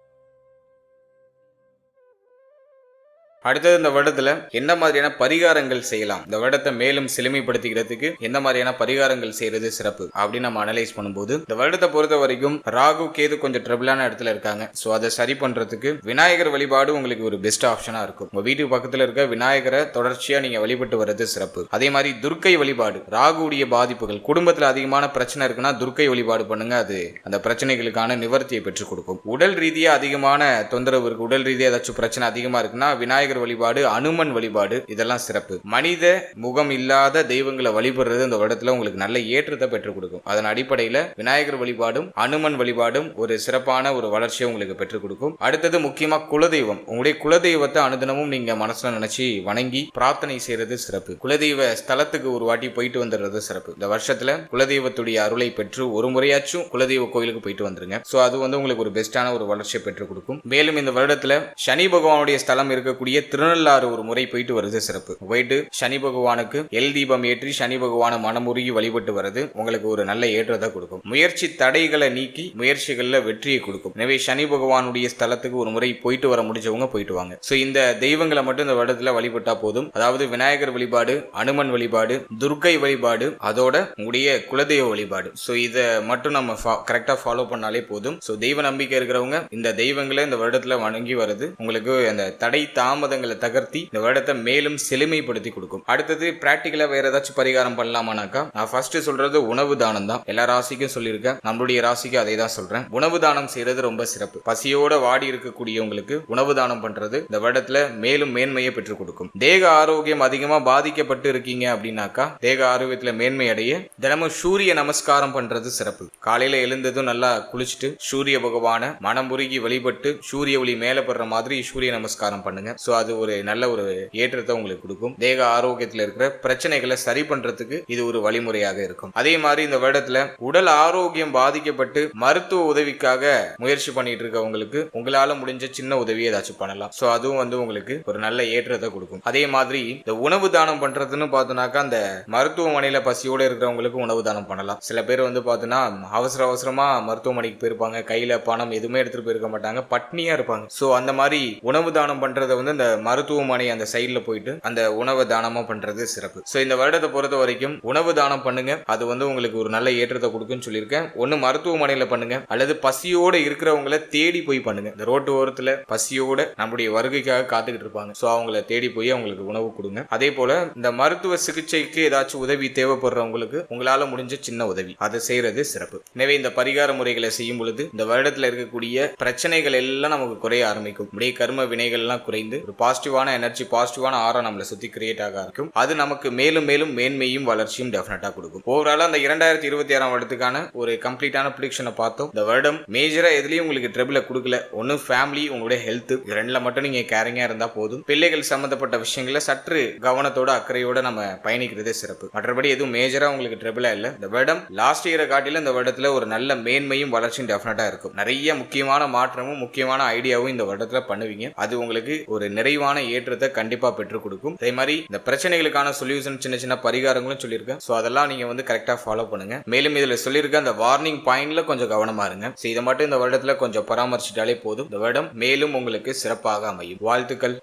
அடுத்தது இந்த வருடத்துல என்ன மாதிரியான பரிகாரங்கள் செய்யலாம், இந்த வருடத்தை மேலும் செழுமைப்படுத்திக்கிறதுக்கு எந்த மாதிரியான பரிகாரங்கள் செய்யறது சிறப்பு அப்படின்னு நம்ம அனலைஸ் பண்ணும்போது, இந்த வருடத்தை பொறுத்த வரைக்கும் ராகு கேது கொஞ்சம் ட்ரபிளான இடத்துல இருக்காங்க. ஸோ அதை சரி பண்றதுக்கு விநாயகர் வழிபாடு உங்களுக்கு ஒரு பெஸ்ட் ஆப்ஷனா இருக்கும். உங்க வீட்டுக்கு பக்கத்துல இருக்க விநாயகரை தொடர்ச்சியா நீங்க வழிபட்டு வர்றது சிறப்பு. அதே மாதிரி துர்க்கை வழிபாடு, ராகுடைய பாதிப்புகள், குடும்பத்துல அதிகமான பிரச்சனை இருக்குன்னா துர்க்கை வழிபாடு பண்ணுங்க. அது அந்த பிரச்சனைகளுக்கான நிவர்த்தியை பெற்றுக் கொடுக்கும். உடல் ரீதியா அதிகமான தொந்தரவு இருக்கு, உடல் ரீதியா ஏதாச்சும் பிரச்சனை அதிகமா இருக்குன்னா விநாயகர் வழிபாடு, அனுமன் வழிபாடு இதெல்லாம் சிறப்பு. மனித முகம் இல்லாத தெய்வங்களை வழிபடுறது இந்த வருடத்துல உங்களுக்கு நல்ல ஏற்றத்தை பெற்றுக் கொடுக்கும். அதன் அடிப்படையில விநாயகர் வழிபாடும் அனுமன் வழிபாடும் ஒரு சிறப்பான ஒரு வளர்ச்சியை உங்களுக்கு பெற்றுக் கொடுக்கும். அடுத்தது முக்கியமா குலதெய்வம், உங்களுடைய குலதெய்வத்தை அனுதினமும் நீங்க மனசுல நினைச்சு வணங்கி பிரார்த்தனை செய்யறது சிறப்பு. குலதெய்வ ஸ்தலத்துக்கு ஒரு வாட்டி போயிட்டு வந்துடுறது சிறப்பு. இந்த வருஷத்துல குலதெய்வத்துடைய அருளை பெற்று ஒரு முறையாச்சும் குலதெய்வ கோயிலுக்கு போயிட்டு வந்துருங்க. சோ அது உங்களுக்கு ஒரு பெஸ்டான ஒரு வளர்ச்சியை பெற்றுக் கொடுக்கும். மேலும் இந்த வருடத்துல சனி பகவானுடைய ஸ்தலம் இருக்கக்கூடிய திருநள்ளாறு ஒரு முறை போயிட்டு வருது சிறப்பு. போயிட்டு சனி பகவானுக்கு எல் தீபம் ஏற்றி சனி பகவான மனமுருகி வழிபட்டு வருது உங்களுக்கு ஒரு நல்ல ஏற்றத்தை கொடுக்கும். முயற்சி தடைகளை நீக்கி முயற்சிகள்ல வெற்றியை கொடுக்கும். எனவே சனி பகவானுடைய ஸ்தலத்துக்கு ஒரு முறை போயிட்டு வர முடிஞ்சவங்க போயிட்டு வாங்க. சோ இந்த தெய்வங்களை மட்டும் இந்த வருடத்துல வழிபட்டா போதும். அதாவது விநாயகர் வழிபாடு, அனுமன் வழிபாடு, துர்க்கை வழிபாடு, அதோட உங்களுடைய குலதெய்வ வழிபாடு. சோ இதை மட்டும் நம்ம கரெக்டா ஃபாலோ பண்ணாலே போதும். சோ தெய்வ நம்பிக்கை இருக்கிறவங்க இந்த தெய்வங்களை இந்த வருடத்துல வணங்கி வருது உங்களுக்கு அந்த தடை தாமதங்களை தகர்த்தி இந்த வருடத்தை மேலும் செழுமைப்படுத்தி கொடுக்கும். அடுத்தது பிராக்டிகலா வேற ஏதாச்சும் பரிகாரம் பண்ணலாமானாக்கா, நான் ஃபர்ஸ்ட் சொல்றது உணவு தானம் தான். எல்லா ராசிக்கும் சொல்லியிருக்கேன், நம்மளுடைய ராசிக்கு அதை தான் சொல்றேன். உணவு தானம் செய்யறது ரொம்ப சிறப்பு. பசியோட வாடி இருக்கக்கூடியவங்களுக்கு உணவு தானம் பண்றது இந்த வருடத்துல மேலும் மேன்மையை பெற்றுக் கொடுக்கும். தேக ஆரோக்கியம் அதிகமா பாதிக்கப்பட்டு இருக்கீங்க அப்படின்னாக்கா, தேக ஆரோக்கியத்துல மேன்மை அடைய தினமும் சூரிய நமஸ்காரம் பண்றது சிறப்பு. காலையில எழுந்ததும் நல்லா குளிச்சுட்டு சூரிய பகவான மனமுருகி வழிபட்டு சூரிய ஒளி மேல படுற மாதிரி சூரிய நமஸ்காரம் பண்ணுங்க. சோ அது ஒரு நல்ல ஒரு ஏற்றத்தை உங்களுக்கு கொடுக்கும். தேக ஆரோக்கியத்தில் இருக்கிற பிரச்சனைகளை சரி பண்றதுக்கு இது ஒரு வழிமுறையாக இருக்கும். அதே மாதிரி இந்த வருடத்துல உடல் ஆரோக்கியம் பாதிக்கப்பட்டு மருத்துவ உதவிக்காக முயற்சி பண்ணிட்டு இருக்கவங்களுக்கு உங்களால முடிஞ்ச சின்ன உதவி ஏதாச்சும் பண்ணலாம். சோ அதுவும் உங்களுக்கு ஒரு நல்ல ஏற்றத்தை கொடுக்கும். அதே மாதிரி இந்த உணவு தானம் பண்றதுன்னு பார்த்தோம்னாக்கா, அந்த மருத்துவமனையில பசியோட இருக்கிறவங்களுக்கு உணவு தானம் பண்ணலாம். சில பேர் பார்த்தோன்னா அவசரமா மருத்துவமனைக்கு போயிருப்பாங்க, கையில பணம் எதுவுமே எடுத்துட்டு போயிருக்க மாட்டாங்க, பட்னியா இருப்பாங்க. சோ அந்த மாதிரி உணவு தானம் பண்றதை இந்த மருத்துவமனை அந்த சைட்ல போயிட்டு அந்த உணவு தானமா பண்றது சிறப்பு. ஸோ இந்த வருடத்தை பொறுத்த வரைக்கும் உணவு தானம் பண்ணுங்க, அது வந்து உங்களுக்கு ஒரு நல்ல ஏற்றத்தை கொடுக்குன்னு சொல்லியிருக்கேன். ஒன்னு மருத்துவமனையில பண்ணுங்க, அல்லது பசியோட இருக்கிறவங்கள தேடி போய் பண்ணுங்க. இந்த ரோட்டு ஓரத்துல பசியோட நம்முடைய வருகைக்காக காத்துக்கிட்டு இருப்பாங்க, ஸோ அவங்கள தேடி போய் அவங்களுக்கு உணவு கொடுங்க. அதே போல இந்த மருத்துவ சிகிச்சைக்கு ஏதாச்சும் உதவி தேவைப்படுறவங்களுக்கு உங்களால முடிஞ்ச சின்ன உதவி அதை செய்யறது சிறப்பு. எனவே இந்த பரிகார முறைகளை செய்யும் பொழுது இந்த வருடத்துல இருக்கக்கூடிய பிரச்சனைகள் எல்லாம் நமக்கு குறைய ஆரம்பிக்கும். அப்படியே கர்ம வினைகள் எல்லாம் குறைந்து ஒரு பாசிட்டிவான எனர்ஜி, பாசிட்டிவான ஆரா நம்மளை சுத்தி கிரியேட் ஆக இருக்கும். அது நமக்கு மேலும் மேலும் மேன்மையும் வளர்ச்சியும் டெஃபினட்டா கொடுக்கும். ஓவராலா அந்த 2026 வருடத்துக்கான ஒரு கம்ப்ளீட்டான ப்ரிடிக்ஷனை பார்த்தோம். இந்த வருடம் மேஜரா எதுலயும் உங்களுக்கு ட்ரபிள கொடுக்கல. ஒன்னு ஃபேமிலி, உங்களுடைய ஹெல்த், ரெண்டுல மட்டும் நீங்க கேரிங்கா இருந்தா போதும். பிள்ளைகள் சம்பந்தப்பட்ட விஷயங்கள சற்று கவனத்தோட அக்கறையோட நம்ம பயணிக்கிறதே சிறப்பு. மற்றபடி எதுவும் மேஜரா உங்களுக்கு ட்ரபிளா இல்ல. இந்த வருடம் லாஸ்ட் இயரை காட்டில இந்த வருடத்துல ஒரு நல்ல மேன்மையும் வளர்ச்சியும் டெஃபினட்டா இருக்கும். நிறைய முக்கியமான மாற்றமும் முக்கியமான ஐடியாவும் இந்த வருடத்துல பண்ணுவீங்க. அது உங்களுக்கு ஒரு நிறைவான ஏற்றத்தை கண்டிப்பா பெற்றுக் கொடுக்கும். அதே மாதிரி இந்த பிரச்சனைகளுக்கான சொல்யூஷன், சின்ன சின்ன பரிகாரங்களும் சொல்லியிருக்கேன். ஸோ அதெல்லாம் நீங்க வந்து கரெக்டா ஃபாலோ பண்ணுங்க. மேலும் இதுல சொல்லியிருக்க அந்த வார்னிங் பாயிண்ட்ல கொஞ்சம் கவனமா இருங்க. இதை மட்டும் இந்த வருடத்துல கொஞ்சம் பராமரிச்சிட்டாலே போதும். இந்த வருடம் மேலும் உங்களுக்கு சிறப்பாக அமையும். வாழ்த்துக்கள்.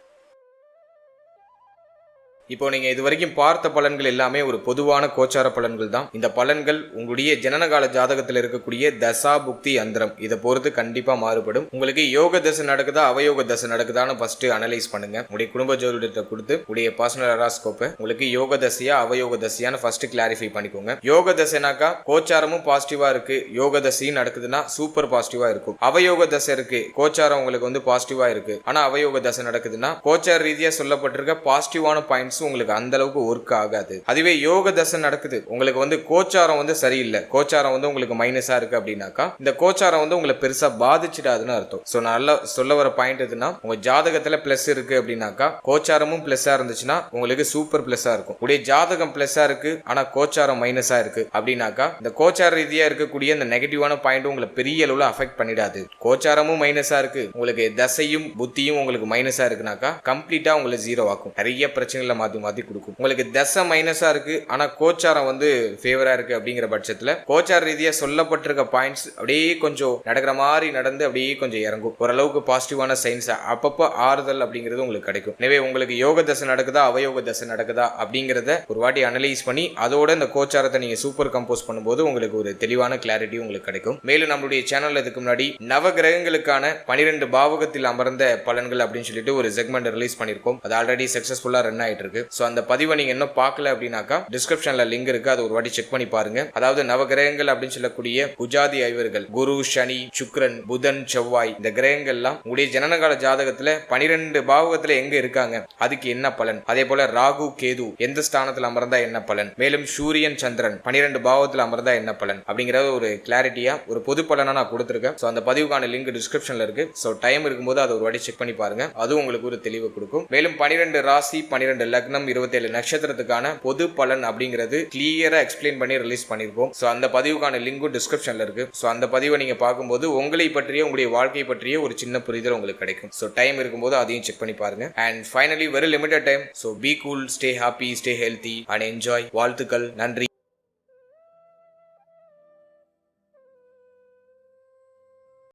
இப்போ நீங்க இது வரைக்கும் பார்த்த பலன்கள் எல்லாமே ஒரு பொதுவான கோச்சார பலன்கள் தான். இந்த பலன்கள் உங்களுடைய ஜனனகால ஜாதகத்தில் இருக்கக்கூடிய தசா புக்தி அந்தரம் இதை பொறுத்து கண்டிப்பா மாறுபடும். உங்களுக்கு யோக தசை நடக்குதா அவயோக தசை நடக்குதான்னு ஃபர்ஸ்ட் அனலைஸ் பண்ணுங்க. உங்களுடைய குடும்ப ஜோதிடத்தை கொடுத்து உங்களுடைய பர்சனல் ஹராஸ்கோப்பை உங்களுக்கு யோக தசையா அவயோக தசையான்னு ஃபர்ஸ்ட் கிளாரிஃபை பண்ணிக்கோங்க. யோக தசைனாக்கா கோச்சாரமும் பாசிட்டிவா இருக்கு, யோக தசையும் நடக்குதுன்னா சூப்பர் பாசிட்டிவா இருக்கும். அவயோக தசை இருக்கு, கோச்சாரம் உங்களுக்கு வந்து பாசிட்டிவா இருக்கு, ஆனா அவயோக தசை நடக்குதுன்னா கோச்சார ரீதியா சொல்லப்பட்டிருக்க பாசிட்டிவான பாயிண்ட்ஸ் உங்களுக்கு அந்த அளவுக்கு ஒர்க் ஆகாது. அதுவே யோக தசை நடக்குது, உங்களுக்கு வந்து கோச்சாரம் வந்து சரியில்லை, கோச்சாரம் வந்து உங்களுக்கு மைனஸா இருக்கு அப்படின்னாக்கா இந்த கோச்சாரம் வந்து உங்களை பெருசா பாதிச்சிடாதுன்னு அர்த்தம். சோ நல்லா சொல்ல வர பாயிண்ட் எதுனா, உங்க ஜாதகத்துல பிளஸ் இருக்கு அப்படின்னாக்கா கோச்சாரமும் பிளஸ்ஸா இருந்துச்சுன்னா உங்களுக்கு சூப்பர் பிளஸ்ஸா இருக்கும். உடைய ஜாதகம் பிளஸ்ஸா இருக்கு ஆனா கோச்சாரம் மைனஸா இருக்கு அப்படின்னாக்கா இந்த கோச்சார ரீதியா இருக்கக்கூடிய இந்த நெகட்டிவான பாயிண்ட் உங்களை பெரிய அளவுல அஃபெக்ட் பண்ணிடாது. கோச்சாரமும் மைனஸா இருக்கு, உங்களுக்கு தசையும் புத்தியும் உங்களுக்கு மைனஸா இருக்குனாக்கா கம்ப்ளீட்டா உங்களை ஜீரோ ஆக்கும். நிறைய பிரச்சனைகளை மாத்தி கொடுக்கும். உங்களுக்கு தசை மைனஸா இருக்கு ஆனா கோச்சாரம் வந்து ஃபேவரா இருக்கு அப்படிங்கிற பட்சத்துல கோச்சார ரீதியா சொல்லப்பட்டிருக்க பாயிண்ட்ஸ் அப்படியே கொஞ்சம் நடக்கிற மாதிரி நடந்து அப்படியே கொஞ்சம் இறங்கும். ஓரளவுக்கு பாசிட்டிவான சைன்ஸ் அப்பப்போ ஆறுதல் அப்படிங்கிறது உங்களுக்கு கிடைக்கும். எனவே உங்களுக்கு யோக தசை நடக்குதா அவயோக தசை நடக்குதா அப்படிங்கிறத ஒரு வாட்டி அனலைஸ் பண்ணி அதோட இந்த கோச்சாரத்தை நீங்க சூப்பர் கம்போஸ் பண்ணும்போது உங்களுக்கு ஒரு தெளிவான கிளாரிட்டி உங்களுக்கு கிடைக்கும். மேலும் நம்மளுடைய சேனல்ல இதுக்கு முன்னாடி நவ கிரகங்களுக்கான 12 பாவகத்தில் அமர்ந்த பலன்கள் அப்படின்னு சொல்லிட்டு ஒரு செக்மெண்ட் ரிலீஸ் பண்ணிருக்கோம். அது ஆல்ரெடி சக்சஸ்ஃபுல்லா ரன் ஆயிட்டு இருக்கு. சோ அந்த பதிவை நீங்க இன்னும் பார்க்கல அப்படின்னாக்கா டிஸ்கிரிப்ஷன்ல லிங்க் இருக்கு, அது ஒரு வாட்டி செக் பண்ணி பாருங்க. அதாவது நவகிரகங்கள் அப்படின்னு சொல்லக்கூடிய புஜாதி ஐவர்கள் குரு, சனி, சுக்கிரன், புதன், செவ்வாய் இந்த கிரகங்கள் எல்லாம் உங்களுடைய ஜனனகால ஜாதகத்துல 12 பாவகத்துல எங்க இருக்காங்க, அதுக்கு என்ன பலன், அதே போல ராகு, கேது எந்த ஸ்தானத்துல அமர்ந்தா என்ன பலன், மேலும் சூரியன், சந்திரன் 12 பாவத்துல அமர்ந்தா என்ன பலன் அப்படிங்கறது ஒரு கிளாரிட்டியா ஒரு பொது பலனா நான் கொடுத்திருக்கேன். சோ அந்த பதிவுக்கான லிங்க் டிஸ்கிரிப்ஷன்ல இருக்கு. சோ டைம் இருக்கும்போது அதை ஒரு வாட்டி செக் பண்ணி பாருங்க, அது உங்களுக்கு ஒரு தெளிவு கொடுக்கும். மேலும் 12 ராசி, 12 லக்னம், 27 நட்சத்திரத்துக்கான பொது பலன் அப்படிங்கிறது கிளியரா எக்ஸ்பிளைன் பண்ணி ரிலீஸ் பண்ணிருக்கோம். சோ அந்த பதிவுக்கான லிங்கும் டிஸ்கிரிப்ஷன்ல இருக்கு. சோ அந்த பதிவை நீங்க பார்க்கும்போது உங்களை பற்றிய உங்களுடைய வாழ்க்கை பற்றிய ஒரு சின்ன புரிதல் உங்களுக்கு கிடைக்கும். சோ டைம் இருக்கும்போது அதையும் செக் பண்ணி பாருங்க. And finally very limited time. So be cool, stay happy, stay healthy and enjoy. வாழ்த்துக்கள். நன்றி.